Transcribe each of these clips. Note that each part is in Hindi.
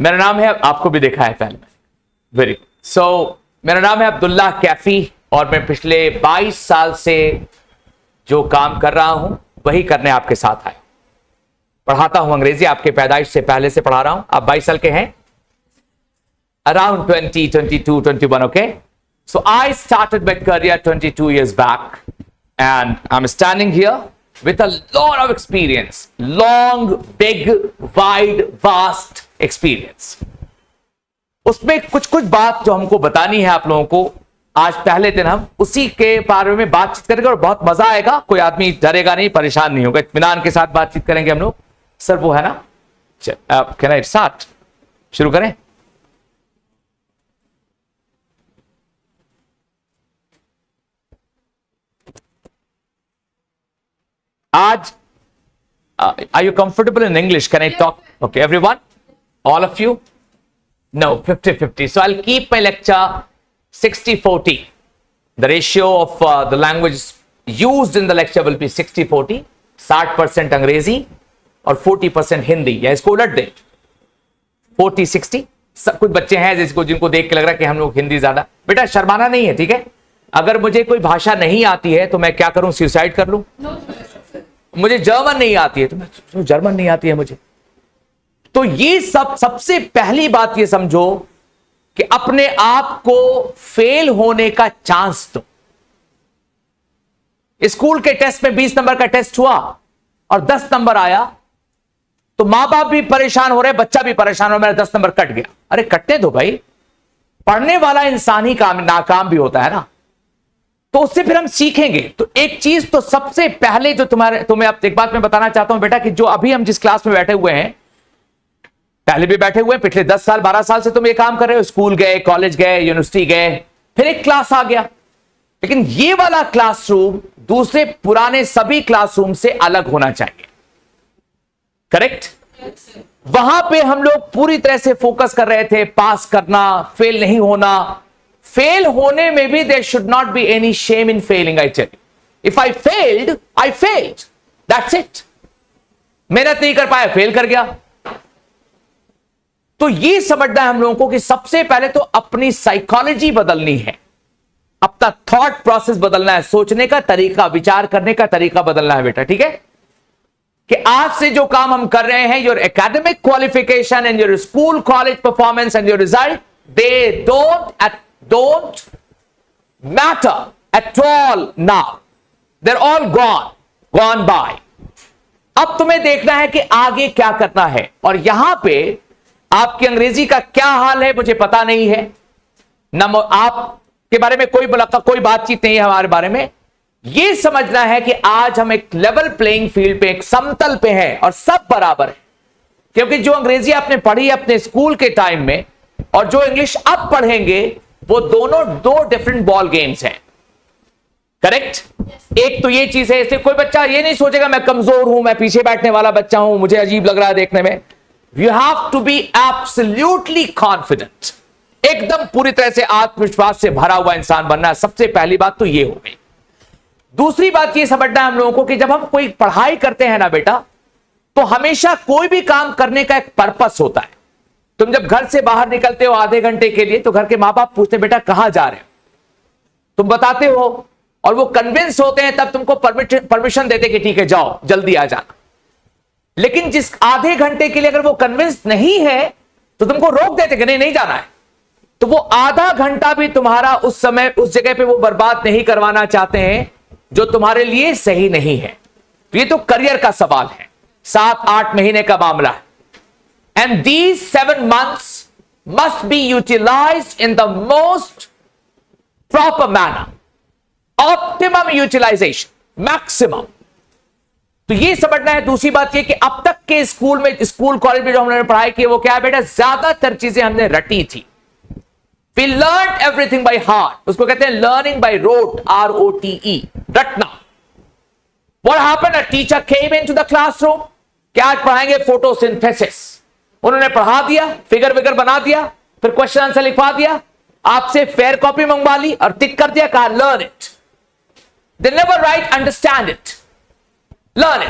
मेरा नाम है, आपको भी देखा है पहले में, वेरी गुड। सो मेरा नाम है अब्दुल्ला कैफी और मैं पिछले 22 साल से जो काम कर रहा हूं वही करने आपके साथ आया। पढ़ाता हूं अंग्रेजी, आपके पैदाइश से पहले से पढ़ा रहा हूं। आप 22 साल के हैं, around 20, 22, 21, okay? So I started my career 22 years back and I'm standing here with a lot of experience, long, big, wide, vast experience. उसमें कुछ बात जो हमको बतानी है आप लोगों को, आज पहले दिन हम उसी के बारे में बातचीत करेंगे और बहुत मजा आएगा। कोई आदमी डरेगा नहीं, परेशान नहीं होगा, इत्मीनान के साथ बातचीत करेंगे हम लोग। सर वो है ना, कैन आई स्टार्ट, शुरू करें? आज are you comfortable in English? Can I talk? Okay, everyone, all of you? No, 50-50. So I'll keep my lecture 60-40. The ratio of the language used in the lecture will be 60-40. 60% अंग्रेजी और 40% हिंदी, या इसको उलट दे 40-60। कुछ बच्चे हैं जिनको देख के लग रहा है कि हम लोग हिंदी ज्यादा। बेटा शर्माना नहीं है, ठीक है? अगर मुझे कोई भाषा नहीं आती है तो मैं क्या करूं, सुसाइड कर लूं? मुझे जर्मन नहीं आती है तो जर्मन नहीं आती है मुझे। तो ये सबसे पहली बात ये समझो कि अपने आप को फेल होने का चांस दो। स्कूल के टेस्ट में 20 नंबर का टेस्ट हुआ और 10 नंबर आया तो मां बाप भी परेशान हो रहे, बच्चा भी परेशान हो, मेरा 10 नंबर कट गया। अरे कटने दो भाई, पढ़ने वाला इंसान ही नाकाम भी होता है ना, तो उससे फिर हम सीखेंगे। तो एक चीज तो सबसे पहले जो तुम्हें अब एक बात मैं बताना चाहता हूं बेटा, कि जो अभी हम जिस क्लास में बैठे हुए हैं, पहले भी बैठे हुए हैं, पिछले 10 साल 12 साल से तुम ये काम कर रहे हो, स्कूल गए, कॉलेज गए, यूनिवर्सिटी गए, फिर एक क्लास आ गया। लेकिन ये वाला क्लासरूम दूसरे पुराने सभी क्लासरूम से अलग होना चाहिए, करेक्ट? वहां पे हम लोग पूरी तरह से फोकस कर रहे थे पास करना, फेल नहीं होना। फेल होने में भी there should not be any shame in failing, I tell you. If I failed, I failed. That's it. मेहनत नहीं कर पाया, फेल कर गया। तो ये समझना है हम लोगों को कि सबसे पहले तो अपनी साइकोलॉजी बदलनी है, अपना थॉट प्रोसेस बदलना है, सोचने का तरीका, विचार करने का तरीका बदलना है बेटा, ठीक है? कि आज से जो काम हम कर रहे हैं, your academic qualification and your school college performance and your result, they don't matter at all now. They're all gone by. अब तुम्हें देखना है कि आगे क्या करना है। और यहां पे आपकी अंग्रेजी का क्या हाल है मुझे पता नहीं है, न आपके बारे में कोई बातचीत नहीं है हमारे बारे में। यह समझना है कि आज हम एक लेवल प्लेइंग फील्ड पे, एक समतल पे हैं और सब बराबर है। क्योंकि जो अंग्रेजी आपने पढ़ी अपने स्कूल के टाइम में और जो इंग्लिश अब पढ़ेंगे, वो दोनों दो डिफरेंट बॉल गेम्स हैं, करेक्ट? एक तो ये चीज है, इससे कोई बच्चा ये नहीं सोचेगा मैं कमजोर हूं, मैं पीछे बैठने वाला बच्चा हूं, मुझे अजीब लग रहा है देखने में। You have to be absolutely confident, एकदम पूरी तरह से आत्मविश्वास से भरा हुआ इंसान बनना है। सबसे पहली बात तो ये हो गई। दूसरी बात ये समझना है हम लोगों को कि जब हम कोई पढ़ाई करते हैं ना बेटा, तो हमेशा कोई भी काम करने का एक पर्पस होता है। तुम जब घर से बाहर निकलते हो आधे घंटे के लिए, तो घर के मां बाप पूछते बेटा कहां जा रहे हो, तुम बताते हो और वो कन्विंस होते हैं, तब तुमको परमिशन देते कि ठीक है जाओ, जल्दी आ जाना। लेकिन जिस आधे घंटे के लिए अगर वो कन्विंस नहीं है तो तुमको रोक देते कि नहीं जाना है, तो वो आधा घंटा भी तुम्हारा उस समय उस जगह पे वो बर्बाद नहीं करवाना चाहते हैं जो तुम्हारे लिए सही नहीं है। तो ये तो करियर का सवाल है, 7-8 महीने का मामला है। And these 7 months must be utilized in the most proper manner. Optimum utilization, maximum. तो ये समझना है। दूसरी बात ये कि अब तक के स्कूल कॉलेज में जो हमने पढ़ाई की वो क्या है बेटा, ज्यादातर चीजें हमने रटी थी। We learned everything by heart. उसको कहते हैं learning by rote, ROTE, रटना। What happened? A teacher came into the classroom. क्या आज पढ़ाएंगे फोटोसिंथेसिस, उन्होंने पढ़ा दिया, फिगर बना दिया, फिर क्वेश्चन आंसर लिखवा दिया, आपसे फेयर कॉपी मंगवा ली और टिक कर दिया, कहा learn it. They never write understand it, learn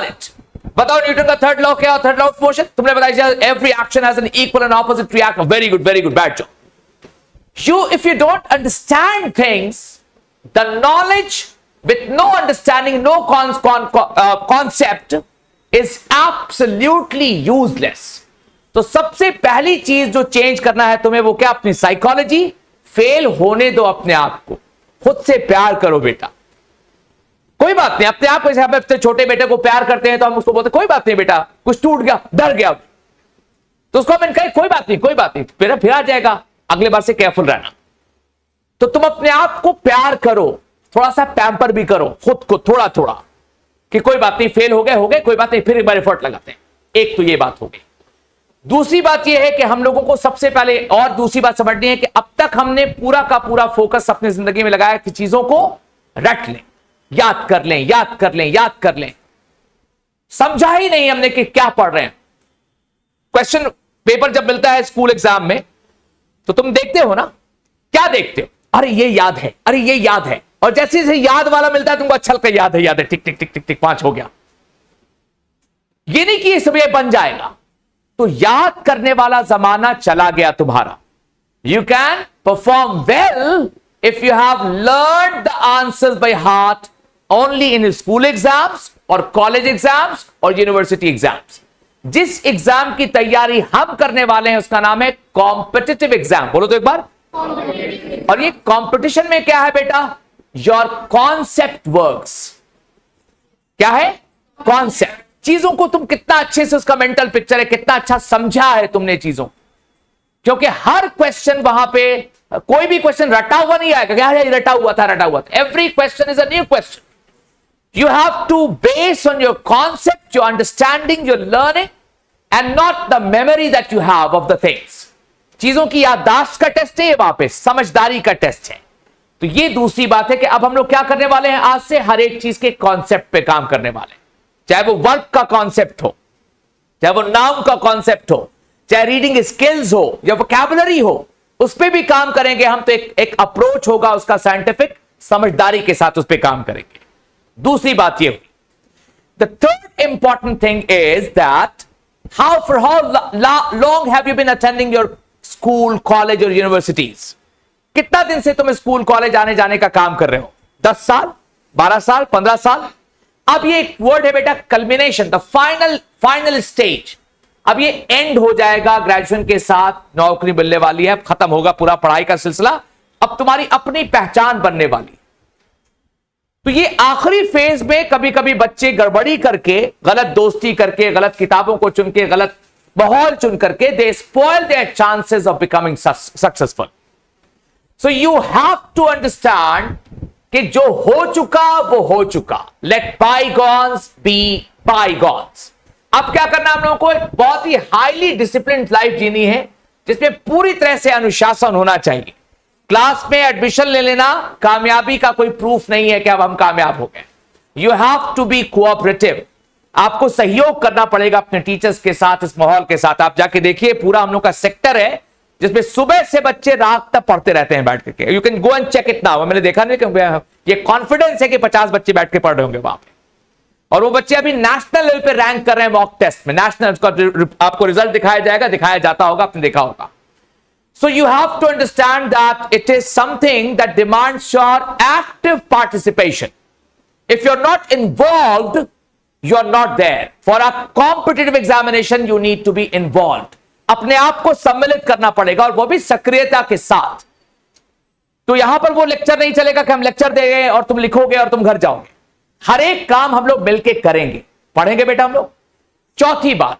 it. बताओ न्यूटन का थर्ड लॉ क्या? थर्ड लॉ ऑफ मोशन तुमने बताया, every action has an equal and opposite reaction. Very good, very good, bad job. You if you don't understand things, the knowledge with no understanding, no concept is absolutely useless. तो सबसे पहली चीज जो चेंज करना है तुम्हें वो क्या? अपनी साइकोलॉजी। फेल होने दो अपने आप को, खुद से प्यार करो बेटा। कोई बात नहीं, अपने आप को, जैसे अपने छोटे बेटे को प्यार करते हैं तो हम उसको बोलते कोई बात नहीं बेटा, कुछ टूट गया, डर गया, तो उसको हम कहें कोई बात नहीं, कोई बात नहीं, बेटा फिर आ जाएगा, अगले बार से केयरफुल रहना। तो तुम अपने आप को प्यार करो, थोड़ा सा पैम्पर भी करो खुद को, थोड़ा थोड़ा, कि कोई बात नहीं, फेल हो गए, कोई बात नहीं, फिर एक बार एफर्ट लगाते हैं। एक तो ये बात हो गई। दूसरी बात यह है कि हम लोगों को सबसे पहले और दूसरी बात समझनी है कि अब तक हमने पूरा का पूरा फोकस अपनी जिंदगी में लगाया कि चीजों को रट लें, याद कर लें, याद कर लें, याद कर लें। समझा ही नहीं हमने कि क्या पढ़ रहे हैं। क्वेश्चन पेपर जब मिलता है स्कूल एग्जाम में तो तुम देखते हो ना, क्या देखते हो? अरे ये याद है, अरे ये याद है, और जैसे जैसे याद वाला मिलता है तुमको अच्छा लगता है, याद है, याद है, टिक टिक टिक टिक टिक, 5 हो गया। ये नहीं कि सब ये बन जाएगा। तो याद करने वाला जमाना चला गया तुम्हारा। You can perform well if you have learn the answers by heart only in school exams और कॉलेज एग्जाम्स और यूनिवर्सिटी एग्जाम्स। जिस एग्जाम की तैयारी हम करने वाले हैं उसका नाम है कॉम्पिटिटिव एग्जाम। बोलो तो एक बार। और ये कंपटीशन में क्या है बेटा? Your concept works. क्या है? कॉन्सेप्ट। चीजों को तुम कितना अच्छे से, उसका मेंटल पिक्चर है, कितना अच्छा समझा है तुमने चीजों। क्योंकि हर क्वेश्चन वहां पे, कोई भी क्वेश्चन रटा हुआ नहीं आएगा, क्या है रटा हुआ था, रटा हुआ था। Every question is a new question. You have to base on your concept, your understanding, your learning, and not the memory that you have of the things. चीजों की याददाश्त का टेस्ट है, वहां पे समझदारी का टेस्ट है। तो ये दूसरी बात है कि अब हम लोग क्या करने वाले हैं, आज से हर एक चीज के कॉन्सेप्ट पे काम करने वाले हैं। चाहे वो वर्क का कॉन्सेप्ट हो, चाहे वो नाउन का कॉन्सेप्ट हो, चाहे रीडिंग स्किल्स हो या वोकैबुलरी हो, उस पर भी काम करेंगे हम। तो एक अप्रोच होगा उसका, साइंटिफिक समझदारी के साथ उस पर काम करेंगे। दूसरी बात यह हुई, the third important thing is that for how long have you been attending your school, college और यूनिवर्सिटीज? कितना दिन से तुम स्कूल, कॉलेज आने जाने का काम कर रहे हो? 10 साल, 12 साल, 15 साल? अब ये एक वर्ड है बेटा, कल्मिनेशन, द फाइनल स्टेज। अब ये एंड हो जाएगा ग्रेजुएशन के साथ, नौकरी मिलने वाली है, अब खत्म होगा पूरा पढ़ाई का सिलसिला। अब तुम्हारी अपनी पहचान बनने वाली। तो ये आखिरी फेज में कभी कभी बच्चे गड़बड़ी करके, गलत दोस्ती करके, गलत किताबों को चुन के, गलत माहौल चुन करके, they spoil their chances of becoming successful. So you have to understand कि जो हो चुका वो हो चुका। Let bygones be bygones. अब क्या करना हम लोगों को? एक बहुत ही हाईली डिसिप्लिन लाइफ जीनी है जिसमें पूरी तरह से अनुशासन होना चाहिए। क्लास में एडमिशन ले लेना कामयाबी का कोई प्रूफ नहीं है कि अब हम कामयाब हो गए। You have to be cooperative. आपको सहयोग करना पड़ेगा अपने टीचर्स के साथ, इस माहौल के साथ। आप जाके देखिए, पूरा हम लोग का सेक्टर है जिसमें सुबह से बच्चे रात तक पढ़ते रहते हैं बैठ करके। You can go and check it now. मैंने देखा नहीं कि ये कॉन्फिडेंस है कि 50 बच्चे बैठ के पढ़ रहे होंगे वहां पे, और वो बच्चे अभी नेशनल लेवल पे रैंक कर रहे हैं मॉक टेस्ट में। नेशनल आपको रिजल्ट दिखाया जाएगा, दिखाया जाता होगा, आपने देखा होगा। So you have to understand that it is something that demands your active participation. If you're not involved, you're not there. For a competitive examination, you need to be involved. अपने आप को सम्मिलित करना पड़ेगा, और वो भी सक्रियता के साथ। तो यहां पर वो लेक्चर नहीं चलेगा कि हम लेक्चर देंगे और तुम लिखोगे और तुम घर जाओगे। हर एक काम हम लोग मिलके करेंगे, पढ़ेंगे बेटा हम लोग। चौथी बात,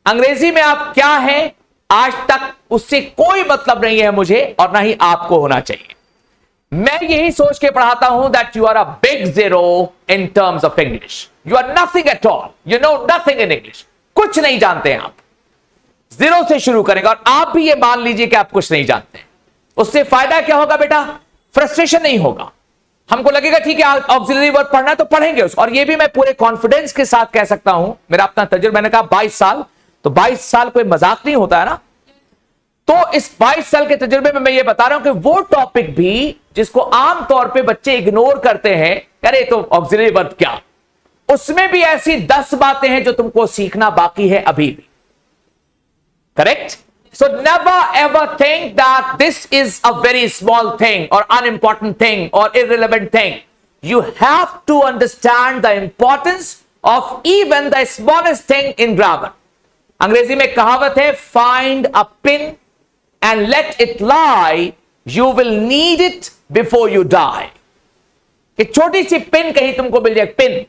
अंग्रेजी में आप क्या हैं आज तक उससे कोई मतलब नहीं है मुझे, और ना ही आपको होना चाहिए। मैं यही सोच के पढ़ाता हूं that you are a big zero in terms of English. You are nothing at all, you know nothing in English. कुछ नहीं जानते हैं आप। जीरो से शुरू करेंगे, और आप भी ये मान लीजिए कि आप कुछ नहीं जानते हैं। उससे फायदा क्या होगा बेटा? फ्रस्ट्रेशन नहीं होगा। हमको लगेगा ठीक है ऑक्सिलरी वर्ब पढ़ना है तो पढ़ेंगे उसको। और ये भी मैं पूरे कॉन्फिडेंस के साथ कह सकता हूं, मेरा अपना तजुर्बा, मैंने कहा 22 साल, तो 22 साल कोई मजाक नहीं होता है ना। तो इस 22 साल के तजुर्बे में मैं ये बता रहा हूं कि वो टॉपिक भी जिसको आमतौर पे बच्चे इग्नोर करते हैं, अरे तो ऑक्सिलरी वर्ब क्या, उसमें भी ऐसी 10 बातें हैं जो तुमको सीखना बाकी है अभी भी। Correct? So never ever think that this is a very small thing और अनइंपॉर्टेंट थिंग और irrelevant thing. You have to understand the importance of even the smallest thing in grammar. अंग्रेजी में कहावत है, find a pin and let it lie, you will need it before you die. कि छोटी सी पिन कहीं तुमको मिल जाए, पिन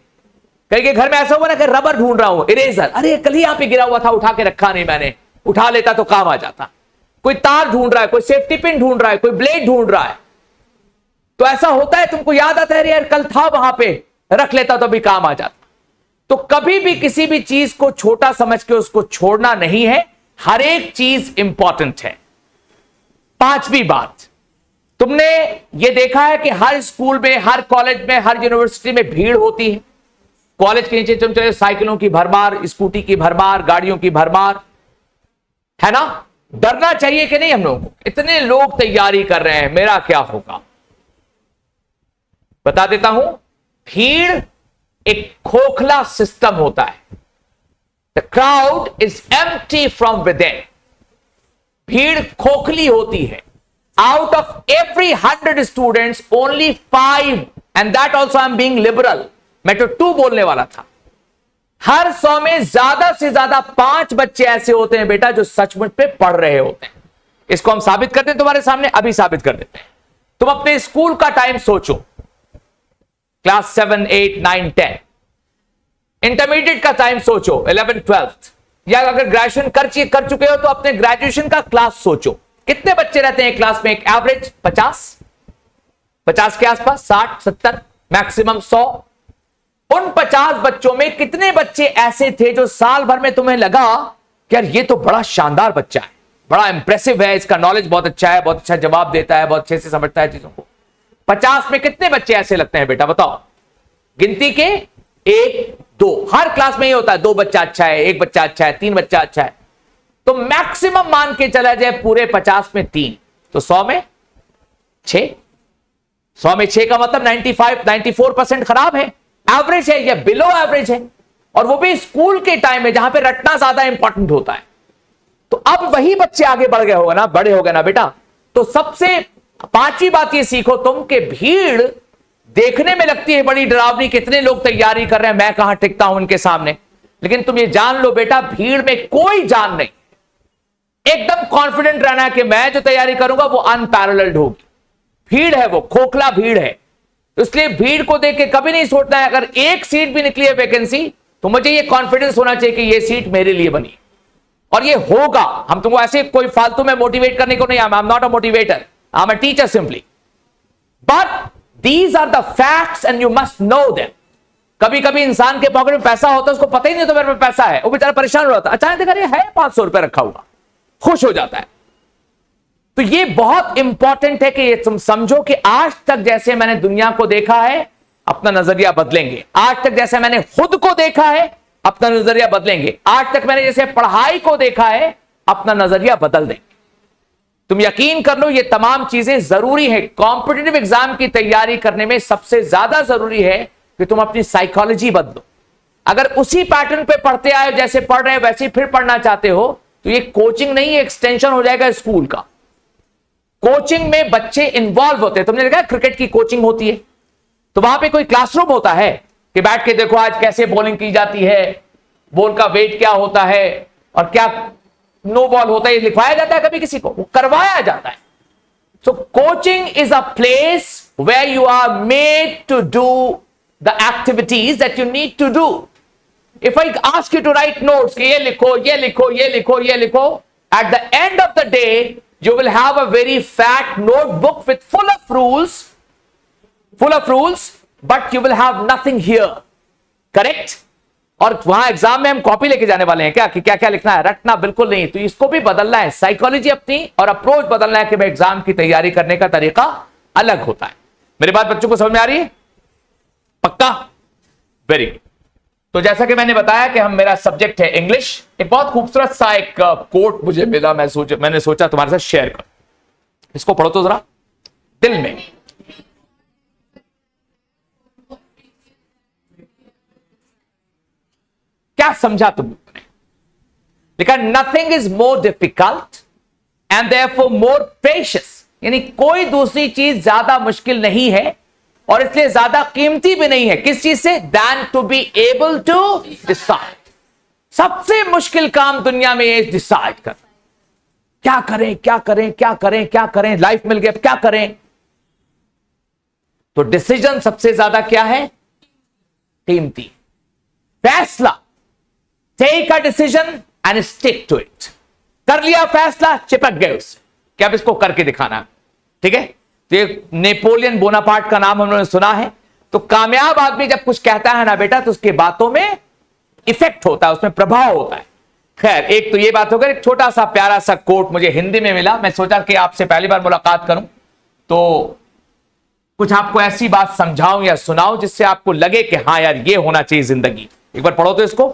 कहीं के घर में ऐसा हुआ ना कि रबर ढूंढ रहा हूं, इरेजर, अरे कल ही यहां पे गिरा हुआ था, उठा के रखा नहीं मैंने, उठा लेता तो काम आ जाता। कोई तार ढूंढ रहा है, कोई सेफ्टी पिन ढूंढ रहा है, कोई ब्लेड ढूंढ रहा है, तो ऐसा होता है, तुमको याद आता है यार कल था वहां पे, रख लेता तो भी काम आ जाता। तो कभी भी किसी भी चीज को छोटा समझ के उसको छोड़ना नहीं है, हर एक चीज इंपॉर्टेंट है। पांचवी बात, तुमने ये देखा है कि हर स्कूल में, हर कॉलेज में, हर यूनिवर्सिटी में भीड़ होती है। कॉलेज के नीचे तुम चले, साइकिलों की भरमार, स्कूटी की भरमार, गाड़ियों की भरमार, है ना? डरना चाहिए कि नहीं हम लोगों को? इतने लोग तैयारी कर रहे हैं, मेरा क्या होगा? बता देता हूं, भीड़ एक खोखला सिस्टम होता है। The crowd is empty from with in. भीड़ खोखली होती है। Out of every 100 students only 5, and that also I am being liberal, मैं तो 2 बोलने वाला था। हर 100 में ज्यादा से ज्यादा 5 बच्चे ऐसे होते हैं बेटा जो सचमुच पे पढ़ रहे होते हैं। इसको हम साबित करते हैं तुम्हारे सामने, अभी साबित कर देते हैं। तुम अपने स्कूल का टाइम सोचो, क्लास 7, 8, 9, 10। इंटरमीडिएट का टाइम सोचो, 11, 12, या अगर ग्रेजुएशन कर चुके हो तो अपने ग्रेजुएशन का क्लास सोचो। कितने बच्चे रहते हैं क्लास में? एक एवरेज 50 के आसपास, 60, 70, मैक्सिमम 100। उन 50 बच्चों में कितने बच्चे ऐसे थे जो साल भर में तुम्हें लगा कि यार ये तो बड़ा शानदार बच्चा है, बड़ा इंप्रेसिव है, इसका नॉलेज बहुत अच्छा है, बहुत अच्छा जवाब देता है, बहुत अच्छे से समझता है चीजों को? 50 में कितने बच्चे ऐसे लगते हैं बेटा, बताओ? गिनती के 1, 2। हर क्लास में ये होता है, 2 बच्चा अच्छा है, 1 बच्चा अच्छा है, 3 बच्चा अच्छा है। तो मैक्सिमम मान के चला जाए पूरे 50 में 3, तो 100 में 6। 100 में 6 का मतलब 94% खराब है, एवरेज है या बिलो एवरेज है, और वो भी स्कूल के टाइम में जहां पे रटना ज्यादा इंपॉर्टेंट होता है। तो अब वही बच्चे आगे बढ़ गए होगा ना, बड़े हो गए ना बेटा। तो सबसे 5वीं बात ये सीखो तुम कि भीड़ देखने में लगती है बड़ी डरावनी, कितने लोग तैयारी कर रहे हैं, मैं कहां टिकता हूं उनके सामने। लेकिन तुम ये जान लो बेटा, भीड़ में कोई जान नहीं। एकदम कॉन्फिडेंट रहना है कि मैं जो तैयारी करूंगा वो अनपैरेलल्ड होगी। भीड़ है, वो खोखला भीड़ है। इसलिए भीड़ को देख के कभी नहीं सोचना है अगर एक सीट भी निकली है वैकेंसी, तो मुझे ये कॉन्फिडेंस होना चाहिए कि ये सीट मेरे लिए बनी और ये होगा। हम तुमको ऐसे कोई फालतू में मोटिवेट करने को नहीं, I am not a motivator, I am a teacher simply, but these are the facts and you must know them. कभी कभी इंसान के पॉकेट में पैसा होता है, उसको पता ही नहीं होता मेरे में पैसा है, वो बेचारा परेशान हो जाता है, अचानक देखा है 500 रुपए रखा हुआ, खुश हो जाता है। तो ये बहुत इंपॉर्टेंट है कि ये तुम समझो कि आज तक जैसे मैंने दुनिया को देखा है, अपना नजरिया बदलेंगे। आज तक जैसे मैंने खुद को देखा है, अपना नजरिया बदलेंगे। आज तक मैंने जैसे पढ़ाई को देखा है, अपना नजरिया बदल देंगे। तुम यकीन कर लो, ये तमाम चीजें जरूरी है। कॉम्पिटिटिव एग्जाम की तैयारी करने में सबसे ज्यादा जरूरी है कि तुम अपनी साइकोलॉजी बदलो। अगर उसी पैटर्न पे पढ़ते आए, जैसे पढ़ रहे वैसे फिर पढ़ना चाहते हो, तो ये कोचिंग नहीं, एक्सटेंशन हो जाएगा स्कूल का। कोचिंग में बच्चे इंवॉल्व होते हैं। तुमने देखा क्रिकेट की कोचिंग होती है, तो वहां पे कोई क्लासरूम होता है कि बैठ के देखो आज कैसे बॉलिंग की जाती है, बॉल का वेट क्या होता है और क्या नो बॉल होता है, लिखवाया जाता है कभी किसी को? वो करवाया जाता है। So coaching is a place where you are made to do the activities that you need to do. If I ask you to write notes कि ये लिखो, ये लिखो, ये लिखो, ये लिखो, at the end of the day you will have a very fat notebook with full of rules, but you will have nothing here. Correct? और वहां एग्जाम में हम कॉपी लेके जाने वाले हैं क्या कि क्या क्या लिखना है? रटना बिल्कुल नहीं। तो इसको भी बदलना है, साइकोलॉजी अपनी और अप्रोच बदलना है कि भाई एग्जाम की तैयारी करने का तरीका अलग होता है। मेरी बात बच्चों को समझ में आ रही है? पक्का? Very good. तो जैसा कि मैंने बताया कि मेरा सब्जेक्ट है इंग्लिश। एक बहुत खूबसूरत सा एक कोट मुझे मिला, मैंने सोचा तुम्हारे साथ शेयर कर। इसको पढ़ो तो जरा दिल में। क्या समझा तुम लोगों ने? लेकिन nothing is more difficult and therefore more precious, यानी कोई दूसरी चीज ज्यादा मुश्किल नहीं है और इसलिए ज्यादा कीमती भी नहीं है किस चीज से, then to be able to decide. सबसे मुश्किल काम दुनिया में ये डिसाइड कर, क्या करें क्या करें क्या करें क्या करें, लाइफ मिल गया क्या करें। तो डिसीजन सबसे ज्यादा क्या है, कीमती। फैसला, take a decision and stick to it. कर लिया फैसला, चिपक गए उससे कि अब इसको करके दिखाना, ठीक है। तो ये नेपोलियन बोनापार्ट का नाम हम लोगों ने सुना है। तो कामयाब आदमी जब कुछ कहता है ना बेटा, तो उसके बातों में इफेक्ट होता है, उसमें प्रभाव होता है। खैर, एक तो ये बात होगा। एक छोटा सा प्यारा सा कोट मुझे हिंदी में मिला, मैं सोचा कि आपसे पहली बार मुलाकात करूं तो कुछ आपको ऐसी बात समझाऊं या सुनाऊं जिससे आपको लगे कि हाँ यार ये होना चाहिए जिंदगी। एक बार पढ़ो तो इसको।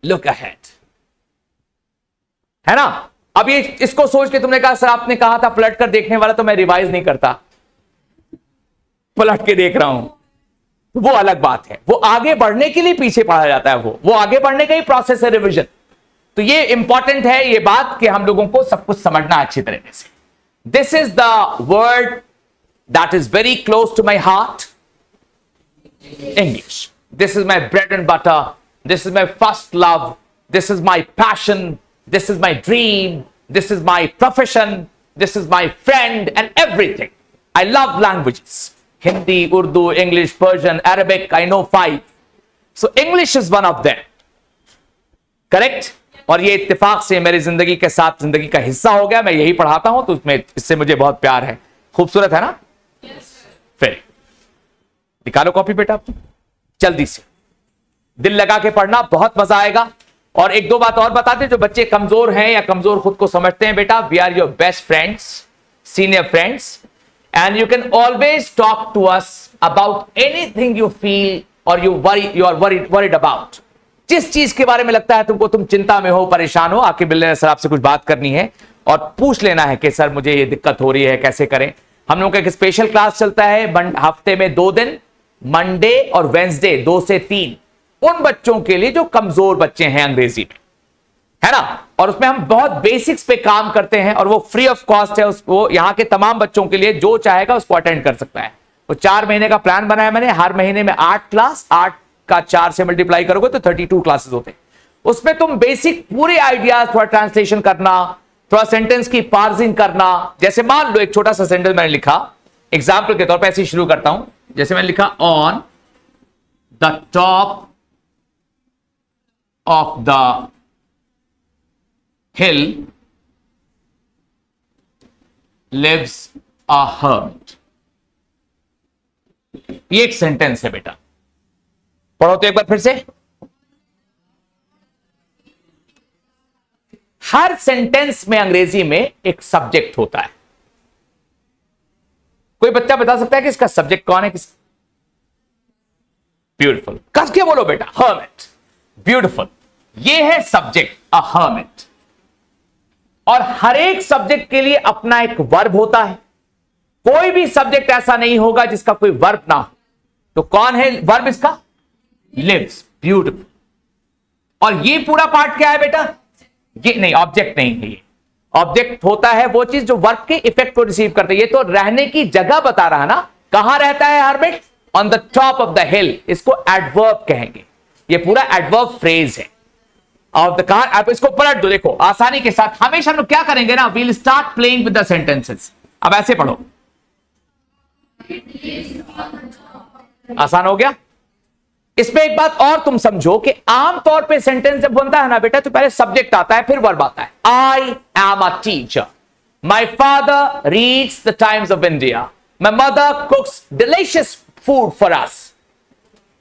लुक अहेड, है ना। अब ये इसको सोच के तुमने कहा सर आपने कहा था पलट कर देखने वाला, तो मैं रिवाइज नहीं करता, पलट के देख रहा हूं, वो अलग बात है। वो आगे बढ़ने के लिए पीछे पढ़ा जाता है, वो आगे बढ़ने का ही प्रोसेस है, रिवीजन। तो ये इंपॉर्टेंट है ये बात कि हम लोगों को सब कुछ समझना अच्छी तरीके से। This is the word that is very close to my heart, English. This is my bread and butter, this is my first love, this is my passion, this is my dream, this is my profession, this is my friend and everything. I love languages, Hindi, Urdu, English, Persian, Arabic. I know 5. So English is one of them, correct? और ये इत्तेफाक से मेरी जिंदगी के साथ जिंदगी का हिस्सा हो गया। मैं यही पढ़ाता हूं तो उसमें इससे मुझे बहुत प्यार है। खूबसूरत है ना? फिर निकालो कॉपी बेटा जल्दी से, दिल लगा के पढ़ना, बहुत मजा आएगा। और एक दो बात और बताते, जो बच्चे कमजोर हैं या कमजोर खुद को समझते हैं बेटा, we are your best friends, senior friends, and you can always talk to us about anything you feel और यू आर वरीड अबाउट। जिस चीज के बारे में लगता है तुमको, तुम चिंता में हो, परेशान हो, आके मिलने सर आपसे कुछ बात करनी है और पूछ लेना है कि सर मुझे ये दिक्कत हो रही है, कैसे करें। हम लोगों का एक स्पेशल क्लास चलता है हफ्ते में 2 दिन, मंडे और वेंसडे 2 से 3, उन बच्चों के लिए जो कमजोर बच्चे हैं अंग्रेजी में, है ना। और उसमें हम बहुत बेसिक्स पे काम करते हैं और वो फ्री ऑफ कॉस्ट है। उसको यहाँ के तमाम बच्चों के लिए जो चाहेगा उसको अटेंड कर सकता है। वो 4 महीने का प्लान बनाया मैंने, हर महीने में 8 क्लास, 8 का 4 से मल्टीप्लाई करोगे तो 32 क्लासेस होते हैं। उसमें तुम बेसिक पूरे आइडियाज, थोड़ा ट्रांसलेशन करना, थोड़ा सेंटेंस की पार्सिंग करना। जैसे मान लो एक छोटा सा सेंटेंस मैंने लिखा, एग्जाम्पल के तौर पर ऐसे ही शुरू करता हूं। जैसे मैंने लिखा, on the top of the hill lives a hermit। ये एक सेंटेंस है बेटा, पढ़ो तो एक बार फिर से। हर सेंटेंस में अंग्रेजी में एक सब्जेक्ट होता है। कोई बच्चा बता सकता है कि इसका सब्जेक्ट कौन है? किस? ब्यूटीफुल, कस के बोलो बेटा, hermit, ब्यूटीफुल। ये है सब्जेक्ट, अ हर्मिट। और हर एक सब्जेक्ट के लिए अपना एक वर्ब होता है। कोई भी सब्जेक्ट ऐसा नहीं होगा जिसका कोई वर्ब ना हो। तो कौन है वर्ब इसका? Lives, beautiful. और ये पूरा पार्ट क्या है बेटा? ये नहीं, ऑब्जेक्ट नहीं है। ये ऑब्जेक्ट होता है वो चीज जो वर्ब के इफेक्ट को रिसीव करते है। ये तो रहने की जगह बता रहा है ना, कहां रहता है hermit? On the top of the हिल। इसको एडवर्ब कहेंगे। ये पूरा एडवर्ब फ्रेज है। ऑफ द कार, आप इसको पलट दो, देखो आसानी के साथ। हमेशा हम लोग क्या करेंगे ना, we'll start playing with the sentences. अब ऐसे पढ़ो, आसान हो गया। इसमें एक बात और तुम समझो कि आमतौर पे सेंटेंस जब बनता है ना बेटा, तो पहले सब्जेक्ट आता है, फिर वर्ब आता है। आई am a teacher, my father reads the times of India, my mother कुक्स delicious food for us.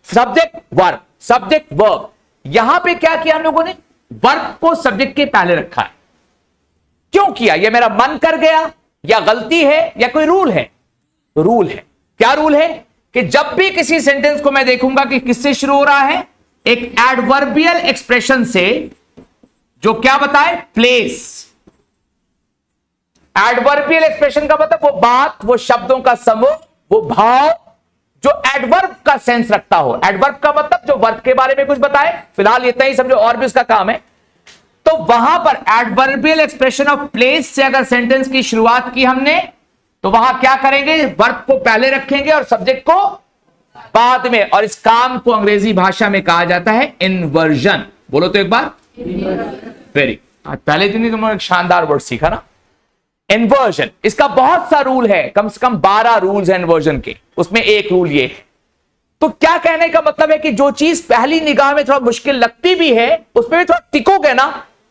Subject verb, subject verb. यहां पे क्या किया हम लोगों ने? वर्ब को सब्जेक्ट के पहले रखा है। क्यों किया? यह मेरा मन कर गया, या गलती है, या कोई रूल है? रूल है। क्या रूल है? कि जब भी किसी सेंटेंस को मैं देखूंगा कि किससे शुरू हो रहा है, एक एडवर्बियल एक्सप्रेशन से, जो क्या बताए? प्लेस, एडवर्बियल एक्सप्रेशन का मतलब वो बात, वो शब्दों का समूह, वो भाव जो एडवर्ब का सेंस रखता हो। एडवर्ब का मतलब जो वर्ब के बारे में कुछ बताए, फिलहाल इतना ही समझो, और भी उसका काम है। तो वहां पर एडवर्बियल एक्सप्रेशन ऑफ प्लेस से अगर सेंटेंस की शुरुआत की हमने, तो वहां क्या करेंगे, वर्ब को पहले रखेंगे और सब्जेक्ट को बाद में। और इस काम को अंग्रेजी भाषा में कहा जाता है इन्वर्जन। बोलो तो एक बार, वेरी। आज पहले दिन ही तुमने एक शानदार वर्ड सीखा ना, इन्वर्जन। इसका बहुत सा रूल है, कम से कम 12 रूल्स हैं इन्वर्जन के, उसमें एक रूल ये है। तो क्या कहने का मतलब है कि जो चीज पहली निगाह में थोड़ा मुश्किल लगती भी है, उसमें भी थोड़ा टिकोगे ना,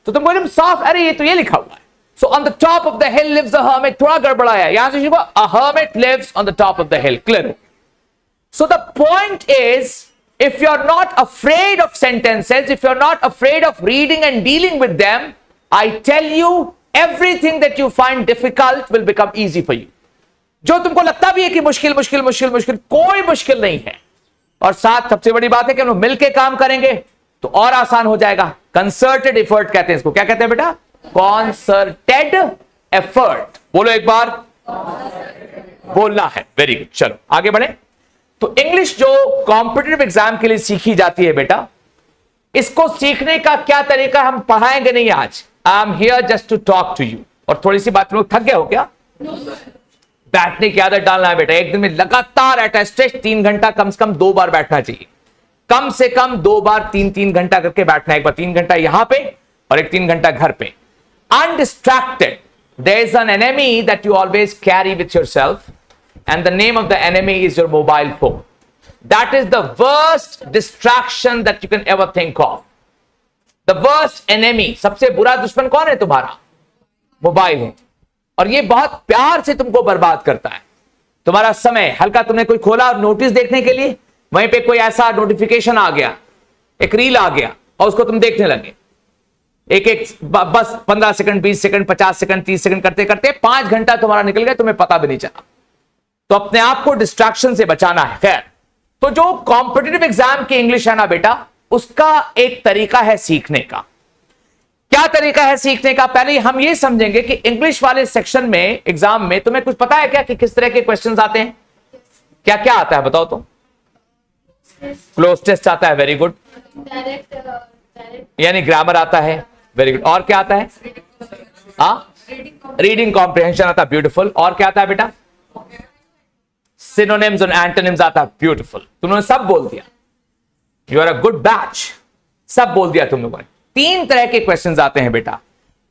तो तुम बोले साफ, अरे ये तो ये लिखा हुआ है। So on the top of the hill lives a hermit, थोड़ा गड़बड़ाया, यहां से शुरू, a hermit lives on the top of the hill, clear. So the point is, if you're not afraid of sentences, if you're not afraid of reading and dealing with them, I tell you, everything that you find difficult will become easy for you. जो तुमको लगता भी है कि मुश्किल मुश्किल मुश्किल मुश्किल, कोई मुश्किल नहीं है। और साथ सबसे बड़ी बात है कि हम लोग मिलकर काम करेंगे तो और आसान हो जाएगा। कंसर्टेड एफर्ट कहते हैं इसको। क्या कहते हैं बेटा? Concerted effort. बोलो एक बार, बोलना है। वेरी गुड, चलो आगे बढ़े। तो इंग्लिश जो कॉम्पिटिटिव एग्जाम के लिए सीखी जाती है बेटा, इसको सीखने का क्या तरीका हम पढ़ाएंगे नहीं आज। I am here just to talk to you. और थोड़ी सी बात, लोग थक गए हो क्या? बैठने की आदत डालना है बेटा। एक दिन में लगातार एट अ स्ट्रेच 3 घंटा कम से कम 2 बार बैठना चाहिए। कम से कम 2 बार 3-3 घंटा करके बैठना है। एक बार 3 घंटा यहां पे और एक 3 घंटा घर पे, undistracted. There is an enemy that you always carry with yourself, and the name of the enemy is your mobile phone. That is the worst distraction that you can ever think of. The worst enemy, सबसे बुरा दुश्मन कौन है तुम्हारा? मोबाइल है। और ये बहुत प्यार से तुमको बर्बाद करता है। तुम्हारा समय हल्का, तुमने कोई खोला नोटिस देखने के लिए, वहीं पे कोई ऐसा नोटिफिकेशन आ गया, एक रील आ गया और उसको तुम देखने लगे। एक एक बस 15 सेकंड, 20 सेकंड, 50 सेकंड, 30 सेकंड करते करते 5 घंटा तुम्हारा निकल गया, तुम्हें पता भी नहीं चला। तो अपने आप को डिस्ट्रैक्शन से बचाना है। खैर, तो जो कॉम्पिटिटिव एग्जाम की इंग्लिश है ना बेटा, उसका एक तरीका है सीखने का। क्या तरीका है सीखने का? पहले हम ये समझेंगे कि इंग्लिश वाले सेक्शन में, एग्जाम में, तुम्हें कुछ पता है क्या कि किस तरह के क्वेश्चंस आते हैं? क्या क्या आता है बताओ तो? क्लोज टेस्ट आता है, वेरी गुड। यानी ग्रामर आता है, वेरी गुड। और क्या आता है? रीडिंग कॉम्प्रिहेंशन आता है, ब्यूटीफुल। और क्या आता है बेटा? सिनोनिम्स और एंटोनिम्स आता है, ब्यूटीफुल। तुमने सब बोल दिया। You are a good batch, सब बोल दिया तुम लोगों ने। 3 तरह के क्वेश्चंस आते हैं बेटा।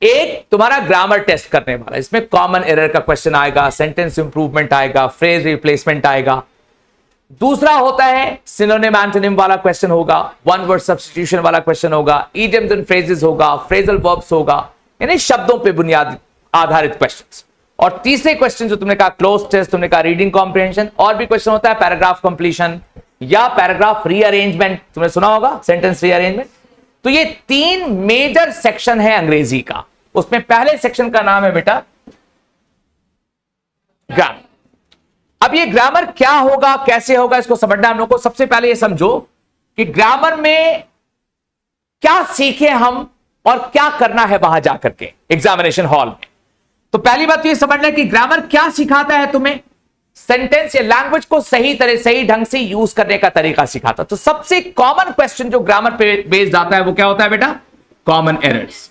एक तुम्हारा ग्रामर टेस्ट करने वाला, इसमें कॉमन एरर का क्वेश्चन आएगा, सेंटेंस इंप्रूवमेंट आएगा, फ्रेज रिप्लेसमेंट आएगा। दूसरा होता है सिनोनिम एंटोनिम वाला क्वेश्चन होगा, वन वर्ड सब्स्टिट्यूशन वाला क्वेश्चन होगा, इडियम्स एंड फ्रेजेस होगा, फ्रेजल वर्ब्स होगा, यानी शब्दों पे बुनियाद आधारित क्वेश्चंस। और तीसरे क्वेश्चन जो तुमने कहा क्लोज टेस्ट, तुमने कहा रीडिंग कॉम्प्रिहेंशन। और भी क्वेश्चन होता है पैराग्राफ कंप्लीशन या पैराग्राफ रीअरेंजमेंट, तुमने सुना होगा, सेंटेंस रीअरेंजमेंट। तो ये 3 मेजर सेक्शन है अंग्रेजी का। उसमें पहले सेक्शन का नाम है बेटा ग्रामर। अब ये ग्रामर क्या होगा, कैसे होगा, इसको समझना हम लोग को। सबसे पहले ये समझो कि ग्रामर में क्या सीखे हम और क्या करना है वहां जाकर के एग्जामिनेशन हॉल में। तो पहली बात तो ये समझना है कि ग्रामर क्या सिखाता है तुम्हें। सेंटेंस या लैंग्वेज को सही तरह, सही ढंग से यूज करने का तरीका सिखाता है। तो सबसे कॉमन क्वेश्चन जो ग्रामर पे बेस्ड आता है वो क्या होता है बेटा? Common errors.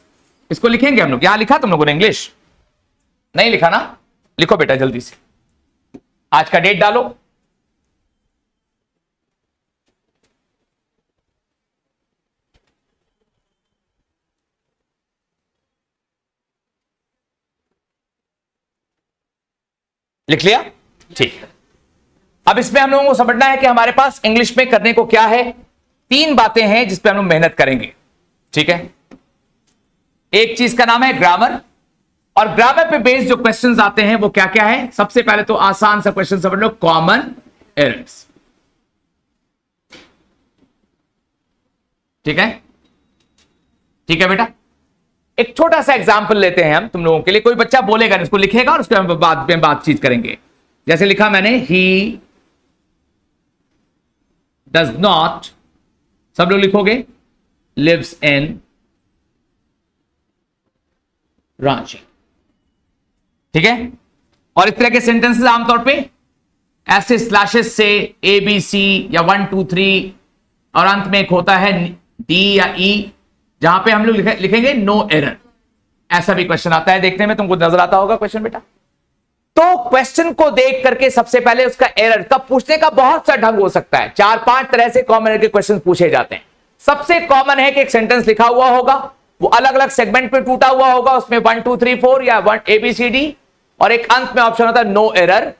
इसको लिखेंगे हम लोग। यहां लिखा तुम लोगों ने इंग्लिश? नहीं लिखा ना? लिखो बेटा जल्दी से, आज का डेट डालो। लिख लिया? ठीक है। अब इसमें हम लोगों को समझना है कि हमारे पास इंग्लिश में करने को क्या है। 3 बातें हैं जिस पे हम लोग मेहनत करेंगे, ठीक है। एक चीज का नाम है ग्रामर, और ग्रामर पे बेस्ड जो क्वेश्चंस आते हैं वो क्या क्या है। सबसे पहले तो आसान सा क्वेश्चन समझ लो, कॉमन एरर्स, ठीक है। ठीक है बेटा, एक छोटा सा एग्जांपल लेते हैं हम तुम लोगों के लिए। कोई बच्चा बोलेगा, इसको लिखेगा और उसके बाद में बातचीत करेंगे। जैसे लिखा मैंने, ही डज नॉट, सब लोग लिखोगे, लिव्स इन रांची। ठीक है। और इस तरह के सेंटेंसेस आमतौर पे ऐसे स्लैशेस से ए बी सी या 1 2 3 और अंत में एक होता है डी या ई, जहां पे हम लोग लिखेंगे नो एरर। ऐसा भी क्वेश्चन आता है, देखने में तुमको नजर आता होगा क्वेश्चन बेटा। तो क्वेश्चन को देख करके सबसे पहले उसका एरर का पूछने का बहुत सा ढंग हो सकता है। 4-5 तरह से कॉमन एरर के क्वेश्चन पूछे जाते हैं। सबसे कॉमन है कि एक सेंटेंस लिखा हुआ होगा, वो अलग अलग सेगमेंट पे टूटा हुआ होगा, उसमें 1 2 3 4 या 1 ABCD, और एक अंत में ऑप्शन होता है नो एरर।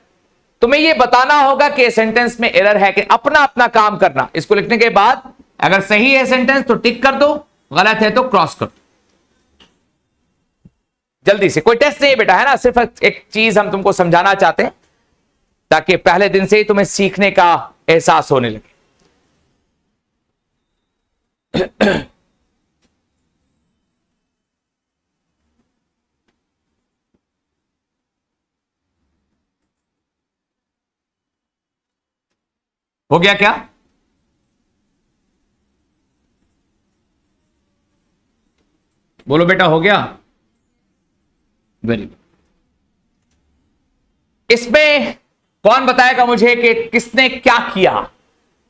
तुम्हें ये बताना होगा कि सेंटेंस में एरर है कि अपना अपना काम करना। इसको लिखने के बाद अगर सही है सेंटेंस तो टिक कर दो, गलत है तो क्रॉस कर दो। जल्दी से, कोई टेस्ट नहीं बेटा, है ना, सिर्फ एक चीज हम तुमको समझाना चाहते हैं ताकि पहले दिन से ही तुम्हें सीखने का एहसास होने लगे। हो गया क्या? बोलो बेटा, हो गया? Very good. इसमें कौन बताएगा मुझे कि किसने क्या किया?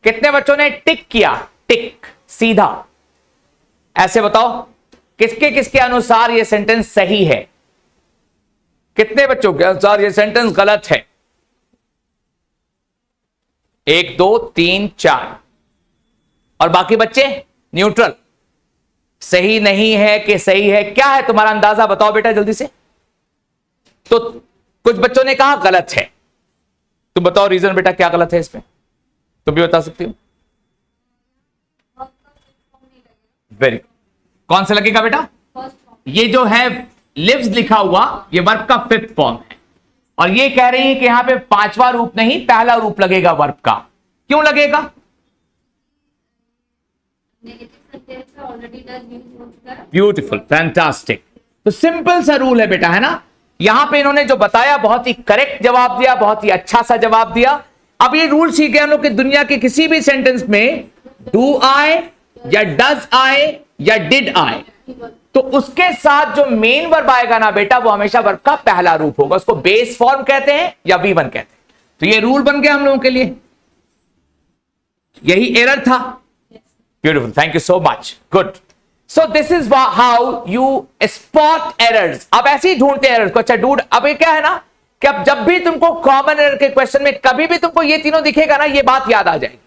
कितने बच्चों ने टिक किया? टिक सीधा, ऐसे बताओ किसके किसके अनुसार यह सेंटेंस सही है, कितने बच्चों के अनुसार यह सेंटेंस गलत है? 1 2 3 4, और बाकी बच्चे न्यूट्रल, सही नहीं है कि सही है? क्या है तुम्हारा अंदाजा, बताओ बेटा जल्दी से। तो कुछ बच्चों ने कहा गलत है, तुम बताओ रीजन बेटा क्या गलत है इसमें, तुम भी बता सकती हो। वेरी, कौन सा लगेगा बेटा? ये जो है लिव्स लिखा हुआ, ये वर्ब का 5th फॉर्म है, और ये कह रही है कि यहां पे 5वां रूप नहीं, पहला रूप लगेगा वर्ब का। क्यों लगेगा? Beautiful, fantastic. तो सिंपल सा रूल है बेटा, है ना। यहां पे इन्होंने जो बताया बहुत ही करेक्ट जवाब दिया, बहुत ही अच्छा सा जवाब दिया। अब ये रूल सीख गए हम लोग कि दुनिया के किसी भी सेंटेंस में डू आए या डज आए या डिड आए, तो उसके साथ जो मेन वर्ब आएगा ना बेटा, वो हमेशा वर्ब का पहला रूप होगा। उसको बेस फॉर्म कहते हैं या V1 कहते हैं। तो ये रूल बन गया हम लोगों के लिए, यही एरर था। Beautiful, thank you so much, good. So this is how you spot errors. अब ऐसे ही ढूंढते हैं एरर्स को। अच्छा डूड, अब ये क्या है ना कि अब जब भी तुमको कॉमन एरर के क्वेश्चन में कभी भी तुमको ये तीनों दिखेगा ना, ये बात याद आ जाएगी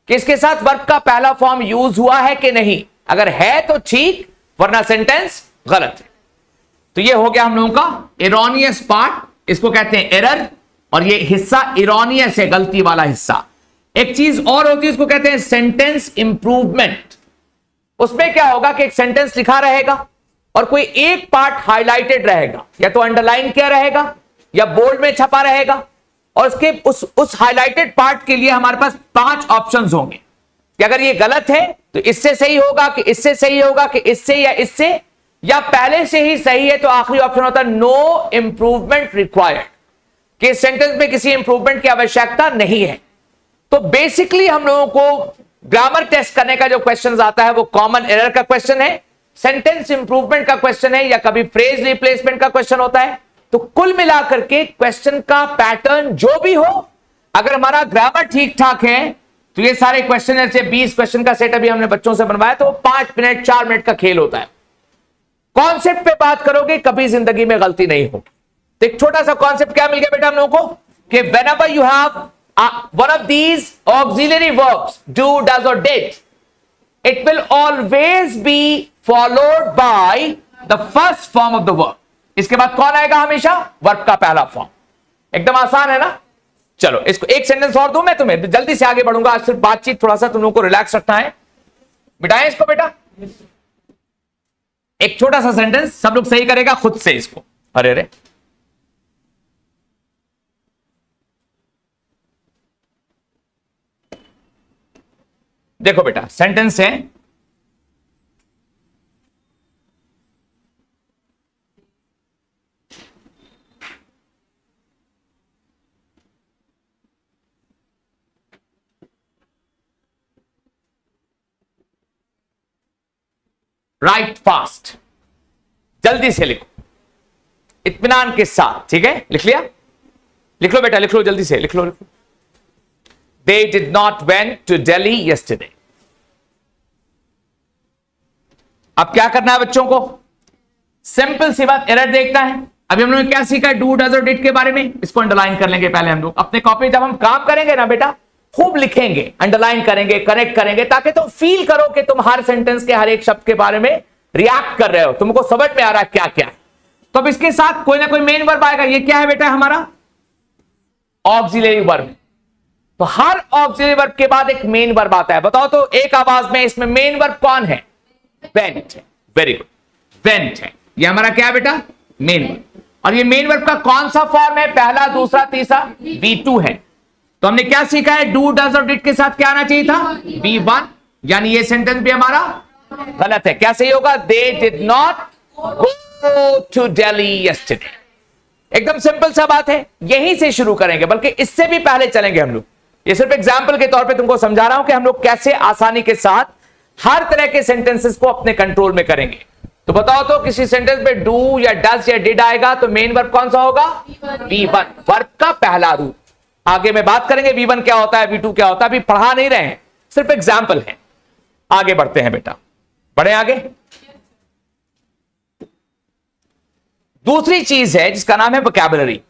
कि इसके साथ वर्ब का पहला फॉर्म यूज हुआ है कि नहीं। अगर है तो ठीक, वरना सेंटेंस गलत है। तो ये हो गया हम लोगों का इरोनियस पार्ट, इसको कहते हैं एरर, और ये हिस्सा इरोनियस है, गलती वाला हिस्सा। एक चीज और होती है, इसको कहते हैं सेंटेंस इंप्रूवमेंट। उसमें क्या होगा कि एक सेंटेंस लिखा रहेगा और कोई एक पार्ट हाईलाइटेड रहेगा, या तो अंडरलाइन किया रहेगा या बोल्ड में छपा रहेगा, और उसके उस हाईलाइटेड पार्ट के लिए हमारे पास 5 ऑप्शंस होंगे कि अगर ये गलत है तो इससे सही होगा, कि इससे सही होगा, कि इससे या इससे, या पहले से ही सही है तो आखिरी ऑप्शन होता है नो इंप्रूवमेंट रिक्वायर्ड, कि सेंटेंस में किसी इंप्रूवमेंट की आवश्यकता नहीं है। तो बेसिकली हम लोगों को ग्रामर टेस्ट करने का जो क्वेश्चन आता है वो कॉमन एरर का क्वेश्चन है, सेंटेंस इंप्रूवमेंट का क्वेश्चन है, या कभी फ्रेज रिप्लेसमेंट का क्वेश्चन होता है। तो कुल मिलाकर के क्वेश्चन का पैटर्न जो भी हो, अगर हमारा ग्रामर ठीक ठाक है तो ये सारे क्वेश्चन ऐसे 20 क्वेश्चन का सेट अभी हमने बच्चों से बनवाया, तो 5 मिनट 4 मिनट का खेल होता है। कॉन्सेप्ट पे बात करोगे, कभी जिंदगी में गलती नहीं होगी। तो एक छोटा सा कॉन्सेप्ट क्या मिल गया बेटा हम लोगों को कि whenever you have one of these auxiliary verbs, do, does or did, it will always be followed by the first form of the verb. इसके बाद कौन आएगा? हमेशा वर्ब का पहला फॉर्म। एकदम आसान है ना। चलो इसको एक सेंटेंस और दूं मैं तुम्हें, जल्दी से आगे बढ़ूंगा। आज सिर्फ बातचीत, थोड़ा सा तुम लोगों को रिलैक्स रखना है। मिटाएं इसको बेटा। एक छोटा सा सेंटेंस, सब लोग सही करेगा खुद से इसको। अरे अरे, देखो बेटा, सेंटेंस है राइट फास्ट। जल्दी से लिखो। इत्मीनान के साथ, ठीक है, लिख लिया? लिख लो बेटा, लिख लो जल्दी से, लिख लो। They did not went to Delhi yesterday. अब क्या करना है बच्चों को? सिंपल सी बात, एरर देखना है। अभी हम लोगों ने क्या सीखा है डू, डज और डिड के बारे में? इसको अंडरलाइन कर लेंगे पहले हम लोग अपने कॉपी। जब हम काम करेंगे ना बेटा, खूब लिखेंगे, अंडरलाइन करेंगे, करेक्ट करेंगे, ताकि तुम फील करो कि तुम हर सेंटेंस के हर एक शब्द के बारे में रिएक्ट कर रहे हो, तुमको समझ में आ रहा है क्या क्या है। तो अब इसके साथ कोई ना कोई मेन वर्ब आएगा। ये क्या है बेटा? हमारा ऑक्सिलरी वर्ब। तो हर ऑक्सिलरी वर्ब के बाद एक मेन वर्ब आता है। बताओ तो एक आवाज में इसमें मेन वर्ब कौन है? वेंट है। वेरी गुड, वेंट है। ये हमारा क्या है बेटा? Main verb. और ये मेन वर्ब का कौन सा फॉर्म है? पहला, दूसरा, तीसरा, V2 है। तो हमने क्या सीखा है? डू, डज और डिड के साथ क्या आना चाहिए था? V1। यानी ये सेंटेंस भी हमारा गलत है। क्या सही होगा? They did not go to Delhi yesterday. एकदम सिंपल सा बात है, यहीं से शुरू करेंगे, बल्कि इससे भी पहले चलेंगे हम लोग। ये सिर्फ एग्जाम्पल के तौर पे तुमको समझा रहा हूं कि हम लोग कैसे आसानी के साथ हर तरह के सेंटेंसेस को अपने कंट्रोल में करेंगे। तो बताओ तो किसी सेंटेंस में डू या डज या डिड आएगा तो मेन वर्ब कौन सा होगा? V1, वर्ब का पहला रूप। आगे में बात करेंगे V1 क्या होता है, V2 क्या होता है, अभी पढ़ा नहीं रहे हैं, सिर्फ एग्जाम्पल है। आगे बढ़ते हैं बेटा, बढ़े आगे। दूसरी चीज है जिसका नाम है वोकैबुलरी।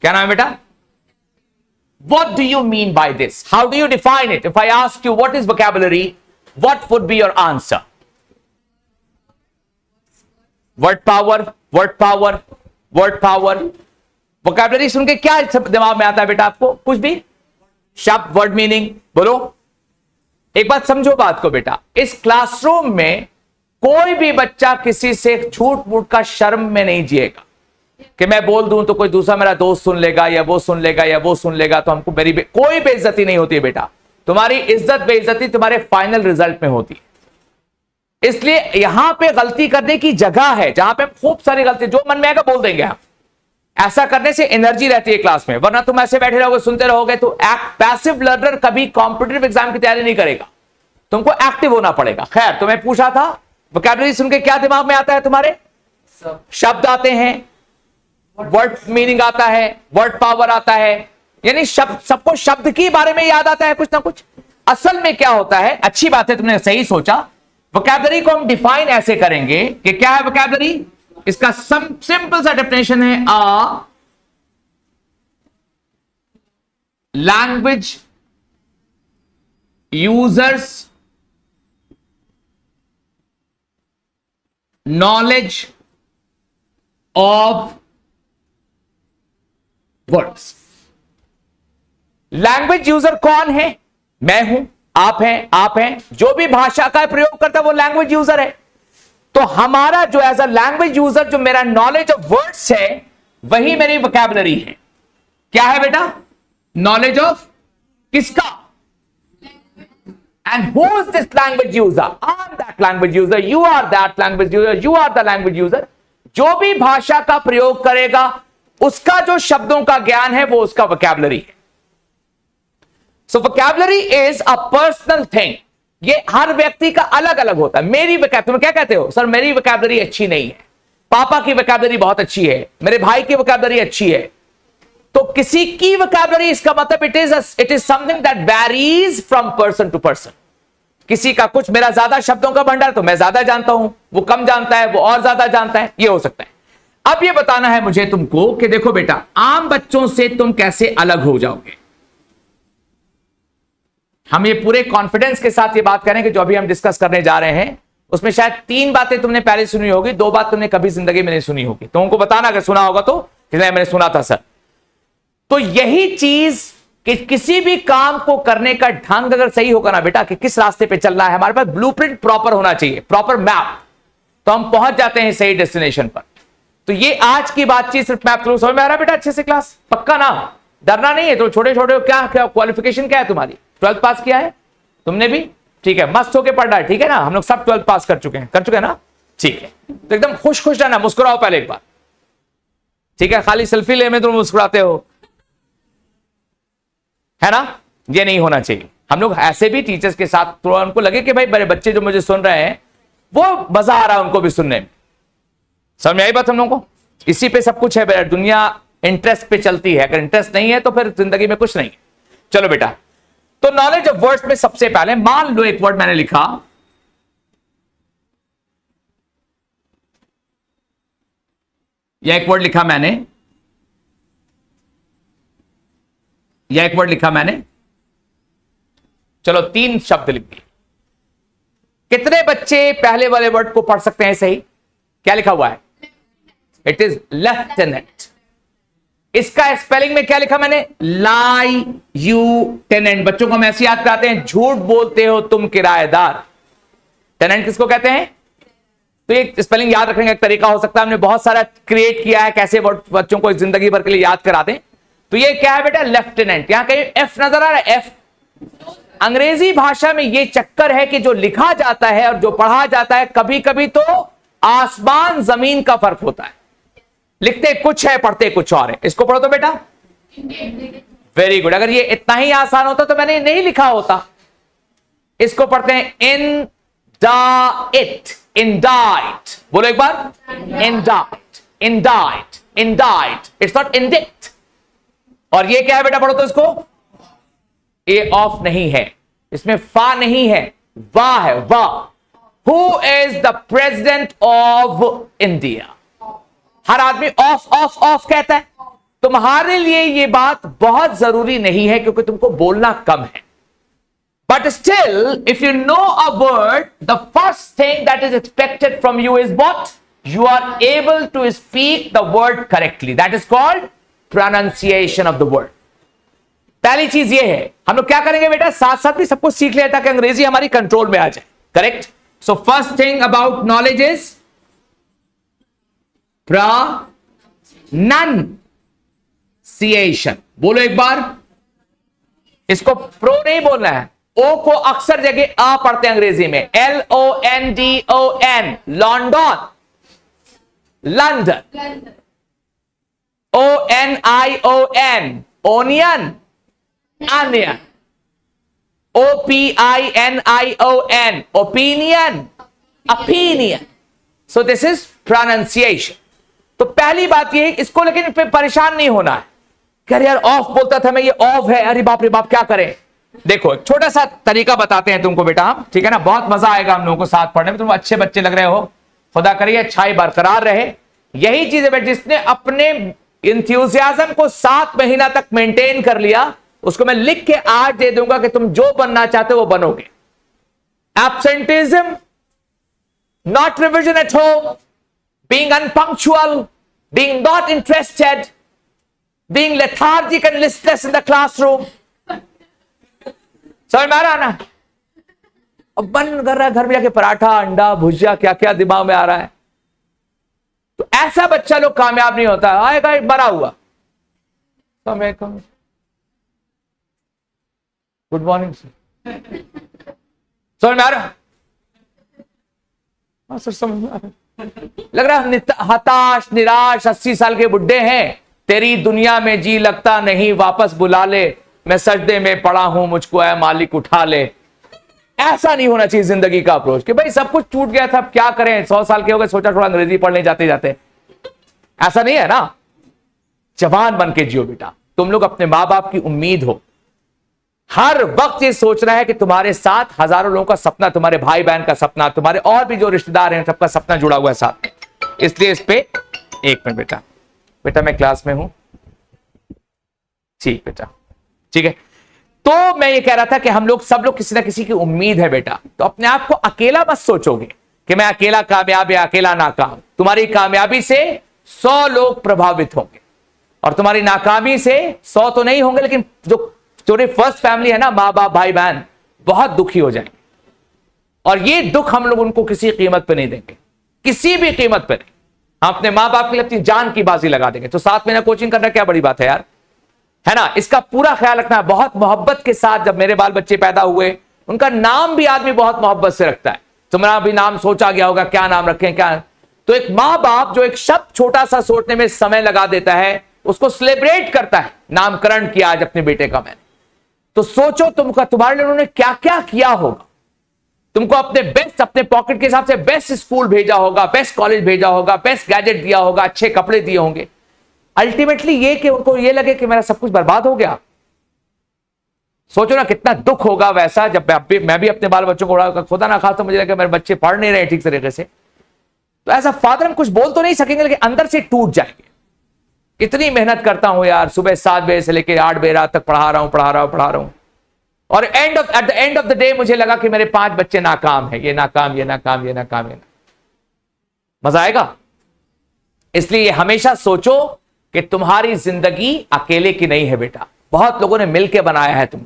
क्या नाम है बेटा? What do you mean by this? How do you define it? If I ask you what is vocabulary, what would be your answer? Word power, word power, word power. Vocabulary सुन के क्या दिमाग में आता है बेटा आपको? कुछ भी शब्द, वर्ड मीनिंग बोलो। एक बात समझो बात को बेटा, इस क्लासरूम में कोई भी बच्चा किसी से झूठ मूठ का शर्म में नहीं जिएगा कि मैं बोल दूं तो कोई दूसरा मेरा दोस्त सुन लेगा या वो सुन लेगा या वो सुन लेगा तो हमको मेरी कोई बेइज्जती नहीं होती है बेटा। तुम्हारी इज्जत बेइज्जती तुम्हारे फाइनल रिजल्ट में होती है। इसलिए यहां पे गलती करने की जगह है, जहां पे खूब सारी गलती जो मन में आएगा बोल देंगे हम। ऐसा करने से एनर्जी रहती है क्लास में, वरना तुम ऐसे बैठे रहोगे सुनते रहोगे तो पैसिव लर्नर कभी कॉम्पिटिटिव एग्जाम की तैयारी नहीं करेगा, तुमको एक्टिव होना पड़ेगा। खैर, तुम्हें पूछा था वोकैबुलरी सुन के क्या दिमाग में आता है तुम्हारे? शब्द आते हैं, वर्ड मीनिंग आता है, वर्ड पावर आता है, यानी शब्द, सबको शब्द के बारे में याद आता है कुछ ना कुछ। असल में क्या होता है, अच्छी बात है तुमने सही सोचा, वोकैबुलरी को हम डिफाइन ऐसे करेंगे कि क्या है वोकैबुलरी? इसका सिंपल सा डेफिनेशन है अ language user's knowledge of words. Language user कौन है? मैं हूं, आप हैं, आप हैं। जो भी भाषा का प्रयोग करता है वो लैंग्वेज यूजर है। तो हमारा जो एज अ लैंग्वेज यूजर जो मेरा नॉलेज ऑफ वर्ड्स है वही मेरी वोकैबुलरी है। क्या है बेटा? नॉलेज ऑफ किसका? And who is this language user? I am that language user, you are that language user, you are the language user. जो भी भाषा का प्रयोग करेगा उसका जो शब्दों का ज्ञान है वो उसका वोकैबुलरी है। So vocabulary is a personal thing. ये हर व्यक्ति का अलग अलग होता है। मेरी वोकैबुलरी, तुम क्या कहते हो? सर मेरी वोकैबुलरी अच्छी नहीं है, पापा की वोकैबुलरी बहुत अच्छी है, मेरे भाई की वोकैबुलरी अच्छी है। तो किसी की वोकैबुलरी, इसका मतलब it is something that varies from person to person. किसी का कुछ, मेरा ज्यादा शब्दों का भंडार तो मैं ज्यादा जानता हूं, वो कम जानता है, वो और ज्यादा जानता है, ये हो सकता है। अब ये बताना है मुझे तुमको कि देखो बेटा, आम बच्चों से तुम कैसे अलग हो जाओगे। हम ये पूरे कॉन्फिडेंस के साथ ये बात करें कि जो अभी हम डिस्कस करने जा रहे हैं उसमें शायद 3 बातें तुमने पहले सुनी होगी, 2 बात तुमने कभी जिंदगी में नहीं सुनी होगी। तो उनको बताना अगर सुना होगा तो कि नहीं मैंने सुना था सर। तो यही चीज कि किसी भी काम को करने का ढंग अगर सही होगा ना बेटा, कि किस रास्ते पे चलना है, हमारे पास ब्लूप्रिंट प्रॉपर होना चाहिए, प्रॉपर मैप, तो हम पहुंच जाते हैं सही डेस्टिनेशन पर। तो ये आज की बातचीत सिर्फ मैप थ्रू। समझ में आ रहा है बेटा अच्छे से? क्लास पक्का ना? डरना नहीं है। तो छोटे छोटे क्या क्या क्वालिफिकेशन क्या है तुम्हारी? 12th पास किया है तुमने भी? ठीक है, मस्त होके पढ़ रहा है, ठीक है ना? हम लोग सब 12th पास कर चुके हैं ना? ठीक है, तो एकदम खुश खुश रहना, मुस्कुराओ पहले एक बार, ठीक है? खाली सेल्फी ले में तुम मुस्कुराते हो, है ना? ये नहीं होना चाहिए। हम लोग ऐसे भी टीचर्स के साथ थोड़ा उनको लगे कि भाई बड़े बच्चे जो मुझे सुन रहे हैं वो मजा आ रहा है उनको भी सुनने में, समझ में आई बात हम लोगों को? इसी पे सब कुछ है बेटा, दुनिया इंटरेस्ट पे चलती है, अगर इंटरेस्ट नहीं है तो फिर जिंदगी में कुछ नहीं है। चलो बेटा, तो नॉलेज ऑफ वर्ड्स में सबसे पहले मान लो एक वर्ड मैंने लिखा, या एक वर्ड लिखा मैंने, या एक वर्ड लिखा मैंने, चलो 3 शब्द लिख दिए। कितने बच्चे पहले वाले वर्ड को पढ़ सकते हैं सही? क्या लिखा हुआ है? It is lieutenant. इसका स्पेलिंग में क्या लिखा मैंने? Lieutenant. बच्चों को हम ऐसे याद कराते हैं, झूठ बोलते हो तुम किराएदार। टेनेंट किसको कहते हैं? तो ये स्पेलिंग याद रखने का एक तरीका हो सकता है, हमने बहुत सारा क्रिएट किया है कैसे वर्ड बच्चों को जिंदगी भर के लिए याद करा दें। तो ये क्या है बेटा? लेफ्टिनेंट। यहां कहीं एफ नजर आ रहा है? एफ। अंग्रेजी भाषा में ये चक्कर है कि जो लिखा जाता है और जो पढ़ा जाता है कभी कभी तो आसमान जमीन का फर्क होता है। लिखते कुछ है, पढ़ते कुछ और है। इसको पढ़ो तो बेटा, वेरी गुड। अगर ये इतना ही आसान होता तो मैंने नहीं लिखा होता। इसको पढ़ते हैं इन दा इट, इंडाइट। बोलो एक बार, indite, indite, indite. It's not indict. और ये क्या है बेटा? पढ़ो तो इसको, ए ऑफ नहीं है, इसमें फा नहीं है, वाह है, वाह। Who is the president of India? हर आदमी ऑफ ऑफ ऑफ कहता है। तुम्हारे लिए ये बात बहुत जरूरी नहीं है क्योंकि तुमको बोलना कम है। But still if you know a word, the first thing that is expected from you is what? You are able to speak the word correctly. That is called pronunciation of the word. पहली चीज ये है, हम लोग क्या करेंगे बेटा? साथ साथ भी सब कुछ सीख लें ताकि अंग्रेजी हमारी कंट्रोल में आ जाए। Correct? So first thing about knowledge is pronunciation. बोलो एक बार, इसको प्रो नहीं बोलना है। ओ को अक्सर जगह आ पढ़ते हैं अंग्रेजी में, LONDON, London, London. ONION, onion, onion. OPINION, opinion, opinion. So this is pronunciation. तो पहली बात ये, इसको लेकिन परेशान नहीं होना है। कह यार ऑफ बोलता था मैं, ये ऑफ है, अरे बाप रे बाप क्या करें? देखो एक छोटा सा तरीका बताते हैं तुमको बेटा, ठीक है ना? बहुत मजा आएगा हम लोगों को साथ पढ़ने में। तुम अच्छे बच्चे लग रहे हो, खुदा करिए अच्छाई बरकरार रहे। यही चीज है बेटा, जिसने अपने इंथ्यूजियाज्म को 7 महीना तक मेंटेन कर लिया, उसको मैं लिख के आज दे दूंगा कि तुम जो बनना चाहते हो वो बनोगे। Absenteeism, not revision at home, being unpunctual, being not interested, being lethargic and listless in the classroom. समझ में आ रहा ना? अब बन कर रहा है घर में जाके पराठा, अंडा, भुजिया, क्या क्या दिमाग में आ रहा है। तो ऐसा बच्चा लोग कामयाब नहीं होता। आएगा बड़ा हुआ, गुड मॉर्निंग सर, समझ में आ रहा? हाँ सर समझ में आ रहा। लग रहा है हताश निराश 80 साल के बुड्ढे हैं। तेरी दुनिया में जी लगता नहीं, वापस बुला ले, मैं सजदे में पड़ा हूं, मुझको है मालिक उठा ले। ऐसा नहीं होना चाहिए जिंदगी का अप्रोच कि भाई सब कुछ टूट गया था, अब क्या करें, 100 साल के हो गए, सोचा थोड़ा अंग्रेजी पढ़ने जाते जाते। ऐसा नहीं है ना। जवान बन के जियो बेटा। तुम लोग अपने माँ बाप की उम्मीद हो। हर वक्त ये सोच रहा है कि तुम्हारे साथ हजारों लोगों का सपना, तुम्हारे भाई बहन का सपना, तुम्हारे और भी जो रिश्तेदार हैं सबका सपना जुड़ा हुआ है साथ। इसलिए इस पे एक मिनट बेटा, बेटा मैं क्लास में हूं, ठीक बेटा, ठीक है। तो मैं ये कह रहा था कि हम लोग सब लोग किसी ना किसी की उम्मीद है बेटा। तो अपने आप को अकेला मत सोचोगे कि मैं अकेला कामयाब या अकेला नाकाम। तुम्हारी कामयाबी से 100 लोग प्रभावित होंगे और तुम्हारी नाकामी से 100 तो नहीं होंगे, लेकिन जो तुम्हारी फर्स्ट फैमिली है ना, माँ बाप भाई बहन, बहुत दुखी हो जाएंगे। और ये दुख हम लोग उनको किसी कीमत पे नहीं देंगे, किसी भी कीमत पे नहीं। हम अपने माँ बाप के लिए अपनी जान की बाजी लगा देंगे। तो 7 महीना कोचिंग करना क्या बड़ी बात है यार, है ना? इसका पूरा ख्याल रखना है बहुत मोहब्बत के साथ। जब मेरे बाल बच्चे पैदा हुए, उनका नाम भी आदमी बहुत मोहब्बत से रखता है। तुम्हारा भी नाम सोचा गया होगा क्या नाम रखें क्या। तो एक माँ बाप जो एक शब्द छोटा सा सोचने में समय लगा देता है, उसको सेलिब्रेट करता है। नामकरण किया आज अपने बेटे का मैंने, तो सोचो तुम्हारे लिए उन्होंने क्या क्या किया होगा। तुमको अपने बेस्ट, अपने पॉकेट के हिसाब से बेस्ट स्कूल भेजा होगा, बेस्ट कॉलेज भेजा होगा, बेस्ट गैजेट दिया होगा, अच्छे कपड़े दिए होंगे। अल्टीमेटली ये कि उनको ये लगे कि मेरा सब कुछ बर्बाद हो गया। सोचो ना कितना दुख होगा वैसा, जब मैं भी अपने बाल बच्चों को उड़ा, खुदा ना खास तो मुझे लगे मेरे बच्चे पढ़ नहीं रहे ठीक तरीके से, तो ऐसा फादर हम कुछ बोल तो नहीं सकेंगे, लेकिन अंदर से टूट जाएंगे। इतनी मेहनत करता हूं यार, सुबह 7 बजे से लेकर 8 बजे रात तक पढ़ा रहा हूं, और eight the end of the day मुझे लगा कि मेरे 5 बच्चे नाकाम है, ये नाकाम। मजा आएगा? इसलिए हमेशा सोचो कि तुम्हारी जिंदगी अकेले की नहीं है बेटा, बहुत लोगों ने मिलकर बनाया है तुम,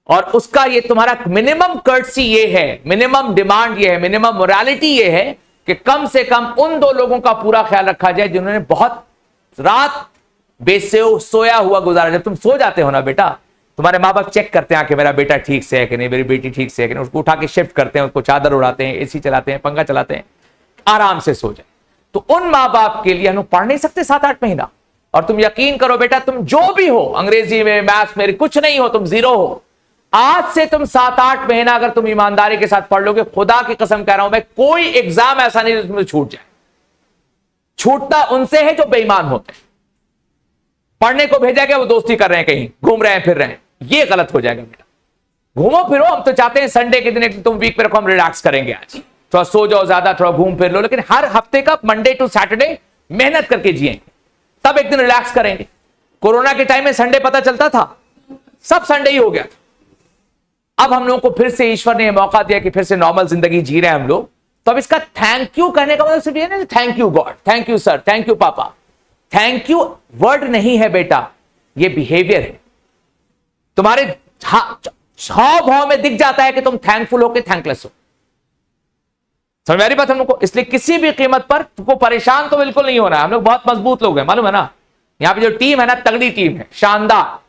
और उसका ये तुम्हारा मिनिमम कर्टसी ये है, मिनिमम डिमांड ये है, मिनिमम मोरालिटी ये है कि कम से कम उन 2 लोगों का पूरा ख्याल रखा जाए जिन्होंने बहुत रात सोया हुआ गुजारा। जब तुम सो जाते हो ना बेटा, तुम्हारे माँ बाप चेक करते हैं कि मेरा बेटा ठीक से है कि नहीं, मेरी बेटी ठीक से है कि नहीं, उसको उठा के शिफ्ट करते हैं, उसको चादर उड़ाते हैं, एसी चलाते हैं, पंखा चलाते हैं, आराम से सो जाए। तो उन माँ बाप के लिए हम लोग पढ़ नहीं सकते 7-8 महीना। और तुम यकीन करो बेटा, तुम जो भी हो, अंग्रेजी में, मैथ्स में कुछ नहीं हो, तुम जीरो हो, आज से तुम 7-8 महीना अगर तुम ईमानदारी के साथ पढ़ लोगे, खुदा की कसम कह रहा हूं मैं, कोई एग्जाम ऐसा नहीं जिसमें छूट जाए। छूटता उनसे है जो बेईमान होते हैं। पढ़ने को भेजा गया, वो दोस्ती कर रहे हैं, कहीं घूम रहे हैं, फिर रहे हैं, ये गलत हो जाएगा बेटा। घूमो फिरो, हम तो चाहते हैं संडे के दिन तुम वीक पे रखो, हम रिलैक्स करेंगे, आज थोड़ा सो जाओ ज्यादा, थोड़ा घूम फिर लो, लेकिन हर हफ्ते का मंडे टू सैटरडे मेहनत करके जिएंगे, तब एक दिन रिलैक्स करेंगे। कोरोना के टाइम में संडे पता चलता था, सब संडे ही हो गया था। अब हम लोगों को फिर से ईश्वर ने मौका दिया कि फिर से नॉर्मल जिंदगी जी रहे हैं हम लोग, तो अब इसका थैंक यू कहने का मतलब सिर्फ ये नहीं thank you God, thank you sir, thank you पापा। थैंक यू वर्ड नहीं है बेटा, ये बिहेवियर है। तुम्हारे हाव भाव में दिख जाता है कि तुम थैंकफुल हो कि थैंकलेस हो। समझ में आ रही बात हम लोग को? इसलिए किसी भी कीमत पर तुमको परेशान तो बिल्कुल नहीं होना है। हम लोग बहुत मजबूत लोग हैं, मालूम है ना? यहां पे जो टीम है ना, तगड़ी टीम है, शानदार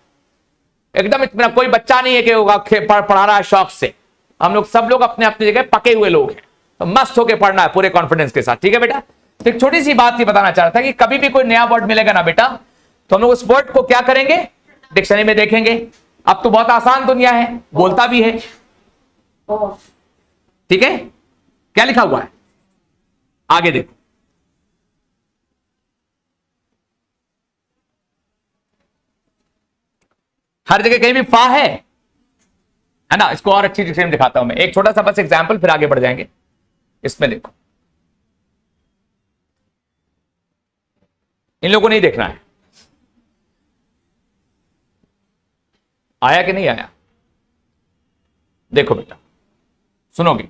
एकदम। इतना कोई बच्चा नहीं है कि होगा पढ़ा रहा है शौक से। हम लोग सब लोग अपने अपनी जगह पके हुए लोग हैं, तो मस्त होकर पढ़ना है पूरे कॉन्फिडेंस के साथ, ठीक है बेटा? तो एक छोटी सी बात ये बताना चाह रहा था कि कभी भी कोई नया वर्ड मिलेगा ना बेटा, तो हम लोग उस वर्ड को क्या करेंगे, डिक्शनरी में देखेंगे। अब तो बहुत आसान दुनिया है, बोलता भी है, ठीक है? क्या लिखा हुआ है आगे देखो, हर जगह कहीं भी फा है ना? इसको और अच्छी डिक्शनरी में दिखाता हूं मैं, एक छोटा सा बस एग्जांपल, फिर आगे बढ़ जाएंगे। इसमें देखो, इन लोगों को नहीं देखना है, आया कि नहीं आया? देखो बेटा, सुनोगे?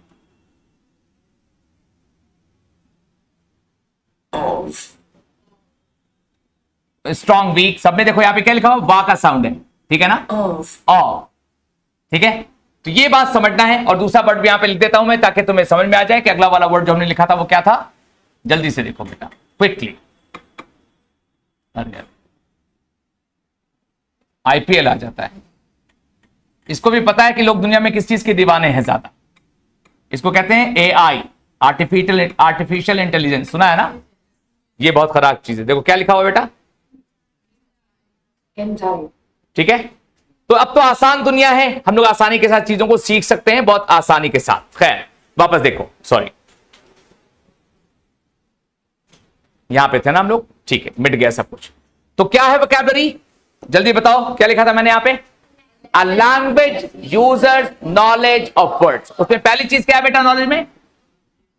स्ट्रॉन्ग वीक सब में देखो, यहां पे क्या लिखा हुआ? वा का साउंड है, ठीक है ना? ऑफ, ठीक है? तो ये बात समझना है। और दूसरा वर्ड भी यहां पे लिख देता हूं मैं, ताकि तुम्हें समझ में आ जाए कि अगला वाला वर्ड जो हमने लिखा था वो क्या था। जल्दी से देखो बेटा, क्विकली। आईपीएल आ जाता है, इसको भी पता है कि लोग दुनिया में किस चीज के दीवाने हैं ज्यादा। इसको कहते हैं एआई, आर्टिफिशियल इंटेलिजेंस, सुना है ना? ये बहुत खराब चीज है। देखो क्या लिखा हुआ बेटा, ठीक है? तो अब तो आसान दुनिया है, हम लोग आसानी के साथ चीजों को सीख सकते हैं, बहुत आसानी के साथ। खैर वापस देखो, सॉरी, यहां पे थे ना हम लोग, ठीक है, मिट गया सब कुछ। तो क्या है वोकैबुलरी, जल्दी बताओ, क्या लिखा था मैंने यहां पे? A language users knowledge of words। उसमें पहली चीज क्या है बेटा नॉलेज में?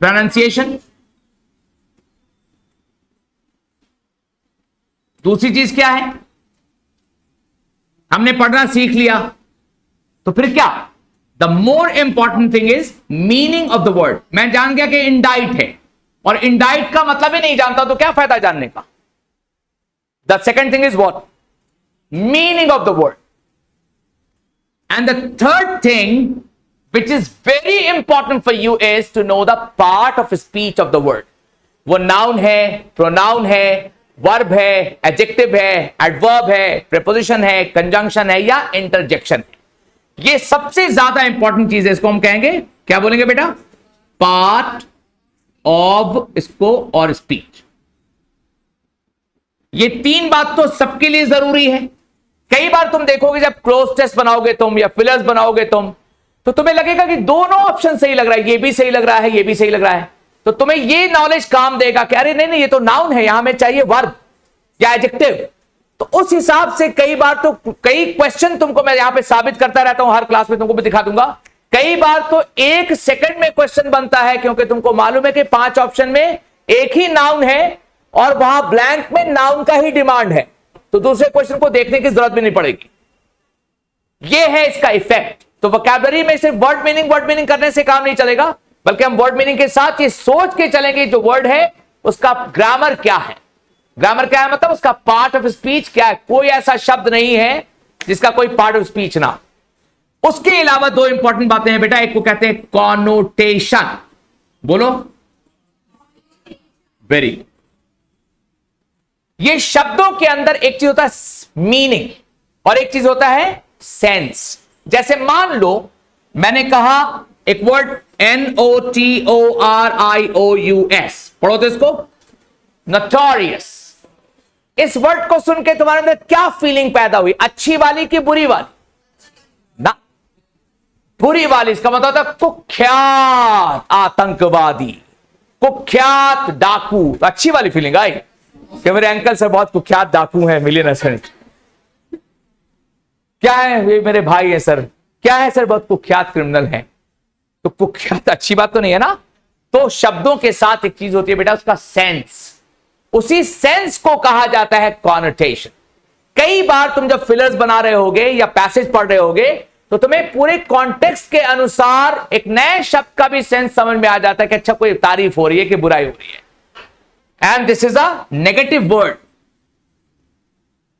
प्रोनाउंसिएशन। दूसरी चीज क्या है? हमने पढ़ना सीख लिया, तो फिर क्या? The more important thing is meaning of the word. मैं जान गया कि इंडाइट है, और इंडाइट का मतलब ही नहीं जानता तो क्या फायदा जानने का? The second thing is what? Meaning of the word. And the third thing, which is very important for you, is to know the part of speech of the word. वो noun है, pronoun है, verb है, adjective है, adverb है, preposition है, conjunction है या interjection है। ये सबसे ज्यादा इंपॉर्टेंट चीज है, इसको हम कहेंगे, क्या बोलेंगे बेटा? पार्ट ऑफ इसको और स्पीच। ये तीन बात तो सबके लिए जरूरी है। कई बार तुम देखोगे जब क्लोज टेस्ट बनाओगे तुम या फिलर्स बनाओगे तुम, तो तुम्हें लगेगा कि दोनों ऑप्शन सही लग रहा है, ये भी सही लग रहा है, ये भी सही लग रहा है, तो तुम्हें ये नॉलेज काम देगा कि अरे नहीं नहीं ये तो नाउन है, यहां में चाहिए वर्ब या एडजेक्टिव। तो उस हिसाब से कई बार तो कई क्वेश्चन तुमको मैं यहां पे साबित करता रहता हूं, हर क्लास में तुमको भी दिखा दूंगा। कई बार तो 1 सेकंड में क्वेश्चन बनता है, क्योंकि तुमको मालूम है कि 5 ऑप्शन में एक ही नाउन है और वहां ब्लैंक में नाउन का ही डिमांड है, तो दूसरे क्वेश्चन को देखने की जरूरत भी नहीं पड़ेगी। यह है इसका इफेक्ट। तो वोकैबुलरी में सिर्फ वर्ड मीनिंग करने से काम नहीं चलेगा, बल्कि हम वर्ड मीनिंग के साथ ये सोच के चलेंगे जो वर्ड है उसका ग्रामर क्या है। ग्रामर क्या है मतलब उसका पार्ट ऑफ स्पीच क्या है। कोई ऐसा शब्द नहीं है जिसका कोई पार्ट ऑफ स्पीच ना। उसके अलावा 2 इंपॉर्टेंट बातें हैं बेटा, एक को कहते हैं कॉनोटेशन। बोलो वेरी। ये शब्दों के अंदर एक चीज होता है मीनिंग और एक चीज होता है सेंस। जैसे मान लो मैंने कहा एक वर्ड NOTORIOUS, पढ़ो तो इसको, नोटोरियस। इस वर्ड को सुन के तुम्हारे अंदर क्या फीलिंग पैदा हुई, अच्छी वाली कि बुरी वाली? ना, बुरी वाली। इसका मतलब होता है कुख्यात आतंकवादी, कुख्यात डाकू। तो अच्छी वाली फीलिंग आई कि मेरे अंकल सर बहुत कुख्यात डाकू हैं, मिलियनर सर। क्या है, वे मेरे भाई है सर। क्या है सर, बहुत कुख्यात क्रिमिनल हैं। तो कुख्यात अच्छी बात तो नहीं है ना। तो शब्दों के साथ एक चीज होती है बेटा, उसका सेंस। उसी सेंस को कहा जाता है कॉनोटेशन। कई बार तुम जब फिलर्स बना रहे होगे या पैसेज पढ़ रहे होगे तो तुम्हें पूरे कॉन्टेक्स्ट के अनुसार एक नए शब्द का भी सेंस समझ में आ जाता है कि अच्छा कोई तारीफ हो रही है कि बुराई हो रही है। And this is a negative word,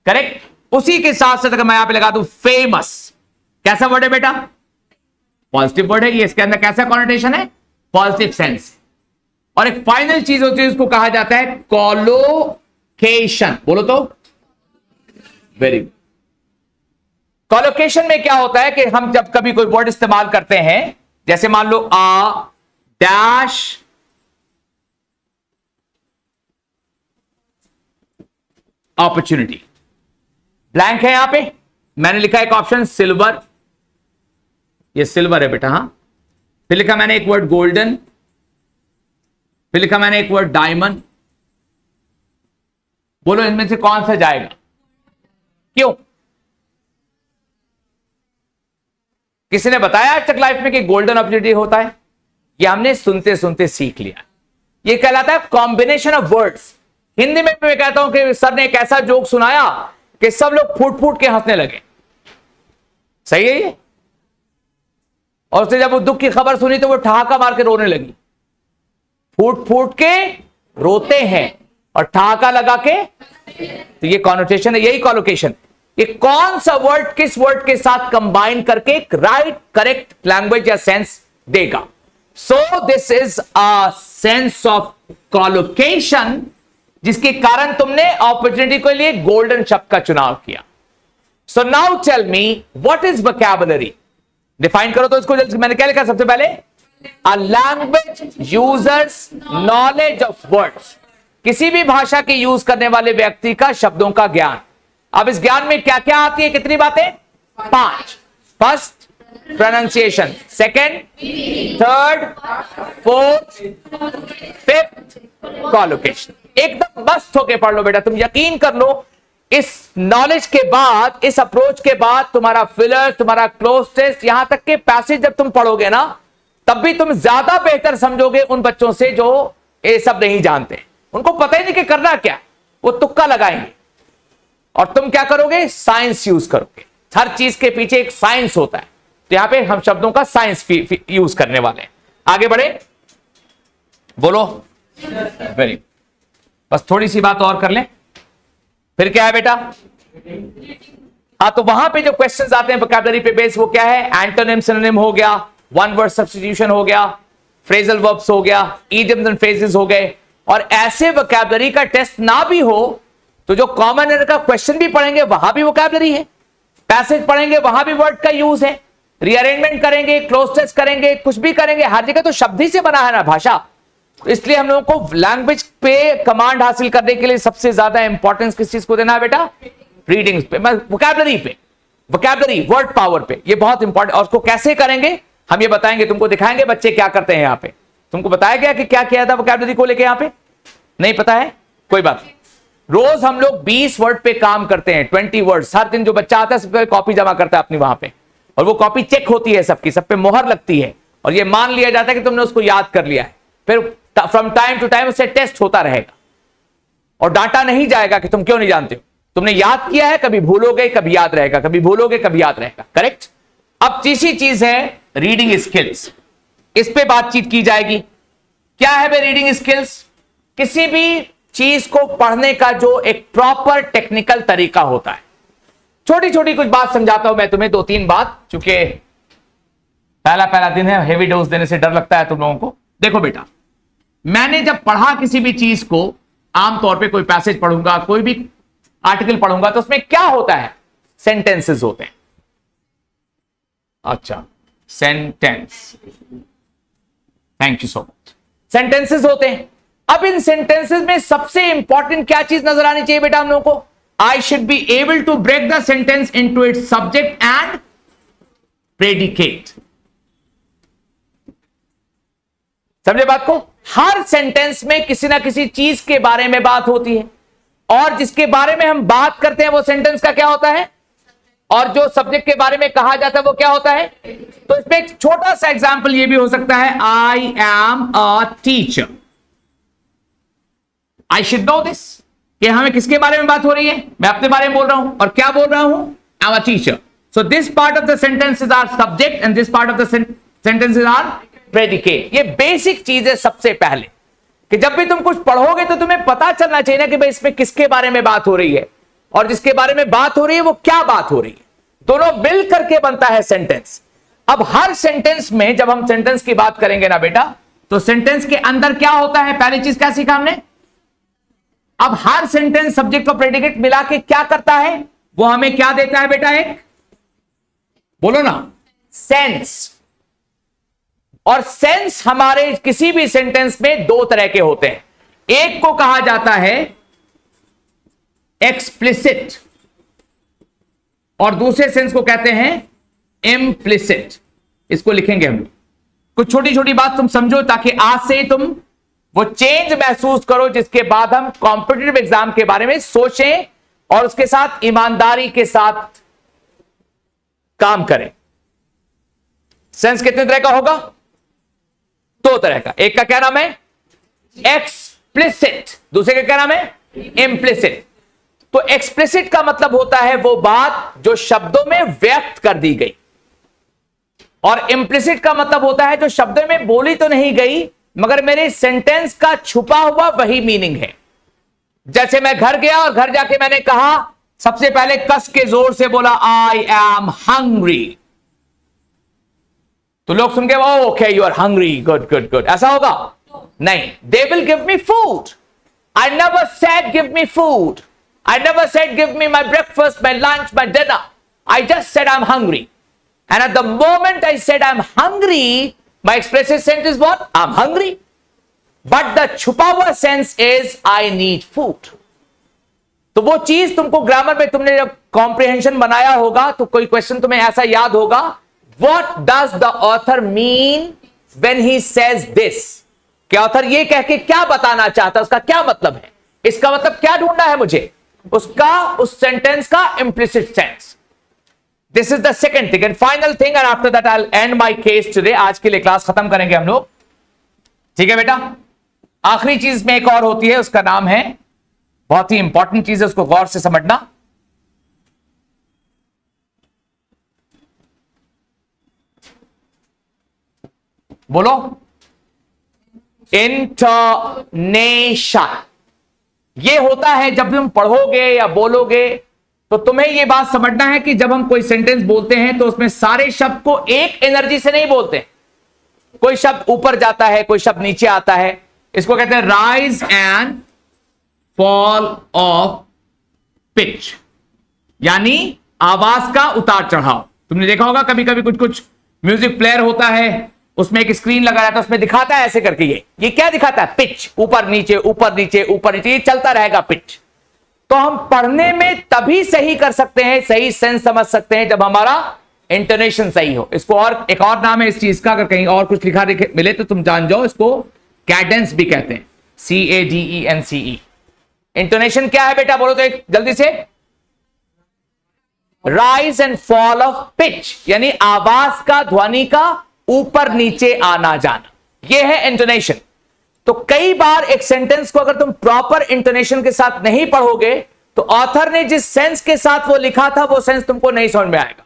correct. उसी के साथ साथ अगर मैं यहां पे लगा दूं फेमस, कैसा वर्ड है बेटा? पॉजिटिव वर्ड है ये। इसके अंदर कैसा कॉनोटेशन है? Positive sense. और एक फाइनल चीज होती है, उसको कहा जाता है कॉलोकेशन। बोलो तो वेरी गुड। कॉलोकेशन में क्या होता है कि हम जब कभी कोई वर्ड इस्तेमाल करते हैं, जैसे मान लो आ डैश अपॉर्चुनिटी, ब्लैंक है यहां पे, मैंने लिखा एक ऑप्शन सिल्वर, ये सिल्वर है बेटा। हां, फिर लिखा मैंने एक वर्ड गोल्डन, फिर लिखा मैंने एक वर्ड डायमंड। बोलो इनमें से कौन सा जाएगा? क्यों? किसी ने बताया आज तक लाइफ में कि गोल्डन अपॉर्चुनिटी होता है? ये हमने सुनते सुनते सीख लिया। ये कहलाता है कॉम्बिनेशन ऑफ वर्ड्स। हिंदी में मैं कहता हूं कि सर ने एक ऐसा जोक सुनाया कि सब लोग फूट फूट के हंसने लगे। सही है ये? और उसने जब वो दुख की खबर सुनी तो वो ठहाका मार के रोने लगी। फूट फूट के रोते हैं और ठहाका लगा के, तो ये कॉनोटेशन है, यही कॉलोकेशन। ये कौन सा वर्ड किस वर्ड के साथ कंबाइन करके एक राइट करेक्ट लैंग्वेज या सेंस देगा। So this is a sense of collocation, जिसके कारण तुमने अपॉर्चुनिटी के लिए गोल्डन शब्द का चुनाव किया। So now tell me what is vocabulary. Define करो तो इसको। मैंने क्या लिखा सबसे पहले? A language user's knowledge of words. किसी भी भाषा के यूज करने वाले व्यक्ति का शब्दों का ज्ञान। अब इस ज्ञान में क्या क्या आती है? कितनी बातें? 5। First pronunciation, second, third, fourth, fifth collocation. एकदम मस्त होके पढ़ लो बेटा, तुम यकीन कर लो। इस नॉलेज के बाद, इस अप्रोच के बाद तुम्हारा फिलर, तुम्हारा क्लोज टेस्ट, यहां तक के पैसेज जब तुम पढ़ोगे ना, तब भी तुम ज्यादा बेहतर समझोगे उन बच्चों से जो ये सब नहीं जानते। उनको पता ही नहीं कि करना क्या, वो तुक्का लगाएंगे। और तुम क्या करोगे? साइंस यूज करोगे। हर चीज के पीछे एक साइंस होता है, तो यहां पे हम शब्दों का साइंस यूज करने वाले हैं। आगे बढ़े, बोलो वेरी। बस थोड़ी सी बात और कर लें, फिर क्या है बेटा? हाँ, तो वहां पे जो क्वेश्चंस आते हैं वोकैबुलरी पे बेस, वो क्या है? एंटोनिम सिनोनिम हो गया, वन वर्ड सब्स्टिट्यूशन हो गया, फ्रेजल वर्ब्स हो गया, इडियम्स एंड फ्रेजेस हो गए। और ऐसे वोकैबुलरी का टेस्ट ना भी हो तो जो कॉमन एरर का क्वेश्चन भी पढ़ेंगे वहां भी वोकैबुलरी है, पैसेज पढ़ेंगे वहां भी वर्ड का यूज है, रीअरेंजमेंट करेंगे, क्लोज टेस्ट करेंगे, कुछ भी करेंगे, हर जगह तो शब्द ही से बना है ना भाषा। इसलिए हम लोगों को लैंग्वेज पे कमांड हासिल करने के लिए सबसे ज्यादा इंपॉर्टेंस किस चीज को देना है बेटा? रीडिंग पे, वोकैबुलरी पे, वोकैबुलरी वर्ड पावर पे। ये बहुत इंपॉर्टेंट। और उसको कैसे करेंगे? हम ये बताएंगे, तुमको दिखाएंगे बच्चे क्या करते हैं। यहाँ पे तुमको बताया गया कि क्या किया था वोकैबुलरी को लेके, यहाँ पे नहीं पता है, कोई बात नहीं। रोज हम लोग 20 वर्ड पे काम करते हैं, 20 वर्ड्स। हर दिन जो बच्चा आता है सबसे पहले कॉपी जमा करता है अपनी वहां पे, और वो कॉपी चेक होती है सबकी, सब पे मोहर लगती है, और ये मान लिया जाता है कि तुमने उसको याद कर लिया है। फिर फ्रॉम टाइम टू टाइम उससे टेस्ट होता रहेगा, और डांटा नहीं जाएगा कि तुम क्यों नहीं जानते हो। तुमने याद किया है, कभी भूलोगे कभी याद रहेगा, कभी भूलोगे कभी याद रहेगा, करेक्ट। अब तीसरी चीज है रीडिंग स्किल्स, इस पे बातचीत की जाएगी। क्या है बे रीडिंग स्किल्स? किसी भी चीज को पढ़ने का जो एक प्रॉपर टेक्निकल तरीका होता है। छोटी छोटी कुछ बात समझाता हूं मैं तुम्हें, 2-3 बात, चूंकि पहला दिन है, हेवी डोज देने से डर लगता है तुम लोगों को। देखो बेटा, मैंने जब पढ़ा किसी भी चीज को, आमतौर पे कोई पैसेज पढ़ूंगा, कोई भी आर्टिकल पढ़ूंगा, तो उसमें क्या होता है? सेंटेंसेस होते हैं। अच्छा, sentence, thank you so much. Sentences होते हैं। अब इन सेंटेंसेस में सबसे इंपॉर्टेंट क्या चीज नजर आनी चाहिए बेटा हम लोगों को? I should be able to break the sentence into its subject and predicate. समझे बात को? हर सेंटेंस में किसी ना किसी चीज के बारे में बात होती है, और जिसके बारे में हम बात करते हैं वो सेंटेंस का क्या होता है, और जो सब्जेक्ट के बारे में कहा जाता है वो क्या होता है। तो इसमें एक छोटा सा एग्जांपल ये भी हो सकता है, आई am a teacher. I should know this, कि हमें किसके बारे में बात हो रही है? मैं अपने बारे में बोल रहा हूं, और क्या बोल रहा हूं? I am a teacher. So this part of the sentences are subject and this part of the sentences are predicate. ये बेसिक चीज है सबसे पहले, कि जब भी तुम कुछ पढ़ोगे तो तुम्हें पता चलना चाहिए ना कि भाई इसमें किसके बारे में बात हो रही है, और जिसके बारे में बात हो रही है वो क्या बात हो रही है। दोनों मिल करके बनता है सेंटेंस। अब हर सेंटेंस में जब हम सेंटेंस की बात करेंगे ना बेटा, तो सेंटेंस के अंदर क्या होता है? पहली चीज क्या सीखा हमने? अब हर सेंटेंस सब्जेक्ट और प्रेडिकेट मिला के क्या करता है? वो हमें क्या देता है बेटा? एक बोलो ना, सेंस। और सेंस हमारे किसी भी सेंटेंस में दो तरह के होते हैं। एक को कहा जाता है एक्सप्लिसिट, और दूसरे सेंस को कहते हैं इम्प्लिसिट। इसको लिखेंगे हम। कुछ छोटी छोटी बात तुम समझो, ताकि आज से तुम वो चेंज महसूस करो, जिसके बाद हम कॉम्पिटिटिव एग्जाम के बारे में सोचें और उसके साथ ईमानदारी के साथ काम करें। सेंस कितने तरह का होगा? दो तरह का। एक का क्या नाम है? एक्सप्लिसिट। दूसरे का क्या नाम है? इम्प्लिसिट। तो एक्सप्लिसिट का मतलब होता है वो बात जो शब्दों में व्यक्त कर दी गई, और इम्प्लिसिट का मतलब होता है जो शब्दों में बोली तो नहीं गई, मगर मेरे सेंटेंस का छुपा हुआ वही मीनिंग है। जैसे मैं घर गया और घर जाके मैंने कहा, सबसे पहले कस के जोर से बोला, आई एम हंग्री। तो लोग सुन के okay you are hungry, good good good, ऐसा होगा? नहीं। They will give me food. I never said give me food. I never said give me my breakfast, my lunch, my dinner. I just said I'm hungry. And at the moment I said I'm hungry, my expressive sense is what? I'm hungry. But the छुपा हुआ sense is I need food. तो वो चीज तुमको ग्रामर में तुमने जब कॉम्प्रिहेंशन बनाया होगा तो कोई क्वेश्चन तुम्हें ऐसा याद होगा, What does the author mean when he says this? कि ऑथर ये कह के क्या बताना चाहता है, उसका क्या मतलब है, इसका मतलब क्या ढूंढना है मुझे, उसका उस सेंटेंस का implicit sense. This is the second thing and final thing, and after that I'll end my case today. आज के लिए क्लास खत्म करेंगे हम लोग, ठीक है बेटा। आखिरी चीज में एक और होती है, उसका नाम है, बहुत ही इंपॉर्टेंट चीज है, उसको गौर से समझना। बोलो, इंटोनेशन। ये होता है जब भी तुम पढ़ोगे या बोलोगे तो तुम्हें यह बात समझना है कि जब हम कोई सेंटेंस बोलते हैं तो उसमें सारे शब्द को एक एनर्जी से नहीं बोलते। कोई शब्द ऊपर जाता है, कोई शब्द नीचे आता है। इसको कहते हैं rise and fall of pitch, यानी आवाज का उतार चढ़ाव। तुमने देखा होगा कभी कभी कुछ कुछ म्यूजिक प्लेयर होता है, उसमें एक स्क्रीन लगा रहता है, उसमें दिखाता है ऐसे करके, ये क्या दिखाता है? पिच, ऊपर नीचे ऊपर नीचे ऊपर नीचे, ये चलता रहेगा पिच। तो हम पढ़ने में तभी सही कर सकते हैं, सही सेंस समझ सकते हैं जब हमारा इंटोनेशन सही हो। इसको और एक और नाम है इस चीज का, अगर कहीं और कुछ लिखा मिले तो तुम जान जाओ, इसको कैडेंस भी कहते हैं, CADENCE। इंटोनेशन क्या है बेटा, बोलो तो एक जल्दी से। Rise and fall of pitch, यानी आवाज का, ध्वनि का ऊपर नीचे आना जाना, यह है इंटोनेशन। तो कई बार एक सेंटेंस को अगर तुम प्रॉपर इंटोनेशन के साथ नहीं पढ़ोगे तो ऑथर ने जिस सेंस के साथ वो लिखा था वो सेंस तुमको नहीं समझ में आएगा।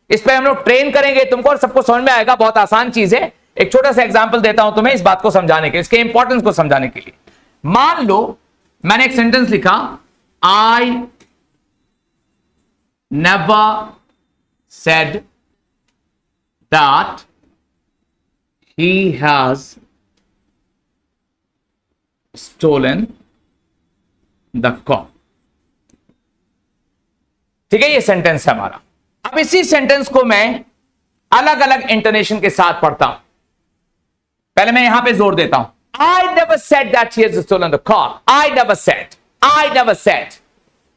इस पे हम लोग ट्रेन करेंगे तुमको और सबको समझ में आएगा। बहुत आसान चीज है। एक छोटा सा एग्जांपल देता हूं तुम्हें इस बात को समझाने के, इसके इंपॉर्टेंस को समझाने के लिए। मान लो मैंने एक सेंटेंस लिखा, I never said that he has stolen the cop. ठीक है, ये सेंटेंस है हमारा। अब इसी सेंटेंस को मैं अलग अलग इंटोनेशन के साथ पढ़ता हूं। पहले मैं यहां पे जोर देता हूं, I never said that he has stolen the car. I never said. I never said.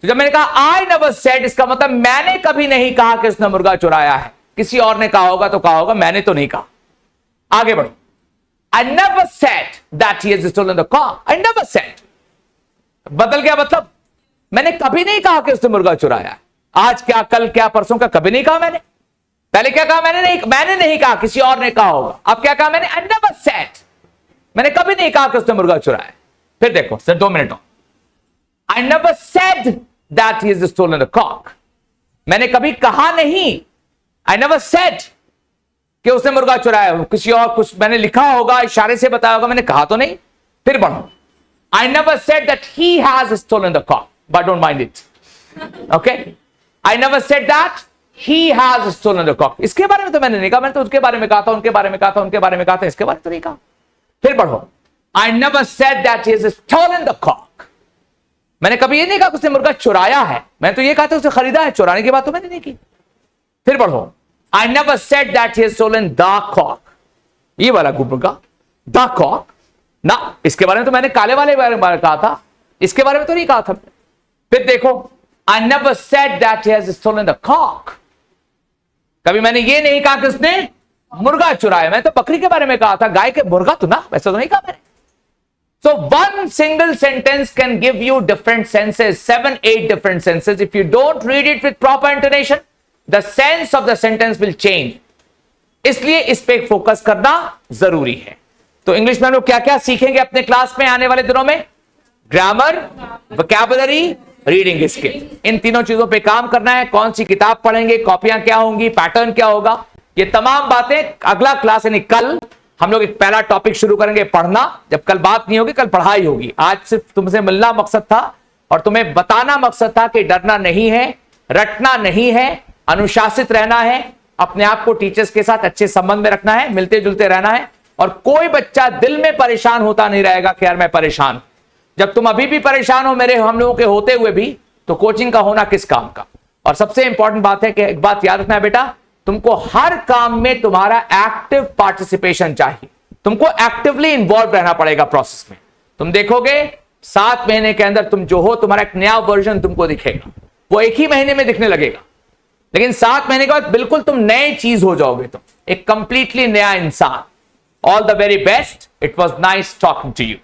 तो जब मैंने कहा I never said, इसका मतलब मैंने कभी नहीं कहा कि उसने मुर्गा चुराया है। किसी और ने कहा होगा तो कहा होगा, मैंने तो नहीं कहा। आगे बढ़ो, I never said that he has stolen the car. I never said. बदल गया मतलब, मैंने कभी नहीं कहा कि उसने मुर्गा चुराया है। आज क्या, कल क्या, परसों का कभी नहीं कहा मैंने। पहले क्या कहा, मैंने नहीं कहा, किसी और ने कहा होगा। अब क्या कहा मैंने, I never said, मैंने कभी नहीं कहा कि उसने मुर्गा चुराया है। फिर देखो sir 2 minute, I never said that he has stolen the cock. मैंने कभी कहा नहीं, I never said कि उसने मुर्गा चुराया है। किसी और कुछ मैंने लिखा होगा, इशारे से बताया होगा, मैंने कहा तो नहीं। फिर बढ़ो, I never said that he has stolen the cock, but don't mind it. Okay? I never said that he has stolen the cock. इसके बारे में तो मैंने नहीं कहा, मैंने तो उसके बारे में कहा था, उनके बारे में कहा था, उनके बारे में कहा था, इसके बारे में तो नहीं कहा। फिर बढ़ो, I never said that he has stolen the cock. मैंने कभी ये नहीं कहा कि उसने मुर्गा चुराया है, मैंने तो ये कहा था उसने खरीदा है, चुराने की बात तो मैंने नहीं की। फिर बढ़ो, I never said that he has stolen the cock. ये वाला मुर्गा, the cock ना, इसके बारे में तो मैंने काले वाले बारे में कहा था, इसके बारे में तो नहीं कहा था। फिर देखो, I never said that he has stolen the cock. कभी मैंने ये नहीं कहा कि उसने मुर्गा चुराया, मैं तो बकरी के बारे में कहा था, गाय के, मुर्गा तो ना, वैसे तो नहीं कहा मैंने। So one single sentence can give you different senses, 7-8 different senses. If you don't read it with proper intonation, the sense of the sentence will change. इसलिए इस पे फोकस करना जरूरी है। तो इंग्लिश में हम लोग क्या क्या सीखेंगे अपने क्लास में आने वाले दिनों में? ग्रामर, वोकैबुलरी, रीडिंग स्किल, इन तीनों चीजों पे काम करना है। कौन सी किताब पढ़ेंगे, कॉपियां क्या होंगी, पैटर्न क्या होगा, ये तमाम बातें अगला क्लास यानी कल हम लोग एक पहला टॉपिक शुरू करेंगे, पढ़ना। जब कल बात नहीं होगी, कल पढ़ाई होगी। आज सिर्फ तुमसे मिलना मकसद था और तुम्हें बताना मकसद था कि डरना नहीं है, रटना नहीं है, अनुशासित रहना है, अपने आप को टीचर्स के साथ अच्छे संबंध में रखना है, मिलते जुलते रहना है। और कोई बच्चा दिल में परेशान होता नहीं रहेगा कि यार मैं परेशान हूं। जब तुम अभी भी परेशान हो मेरे, हम लोगों के होते हुए भी, तो कोचिंग का होना किस काम का। और सबसे इंपॉर्टेंट बात है कि एक बात याद रखना है बेटा, तुमको हर काम में तुम्हारा एक्टिव पार्टिसिपेशन चाहिए। तुमको एक्टिवली इन्वॉल्व रहना पड़ेगा प्रोसेस में। तुम देखोगे 7 महीने के अंदर तुम जो हो, तुम्हारा एक नया वर्जन तुमको दिखेगा। वो एक ही महीने में दिखने लगेगा, लेकिन 7 महीने के बाद बिल्कुल तुम नए चीज हो जाओगे, तुम एक कंप्लीटली नया इंसान। All the very best. It was nice talking to you.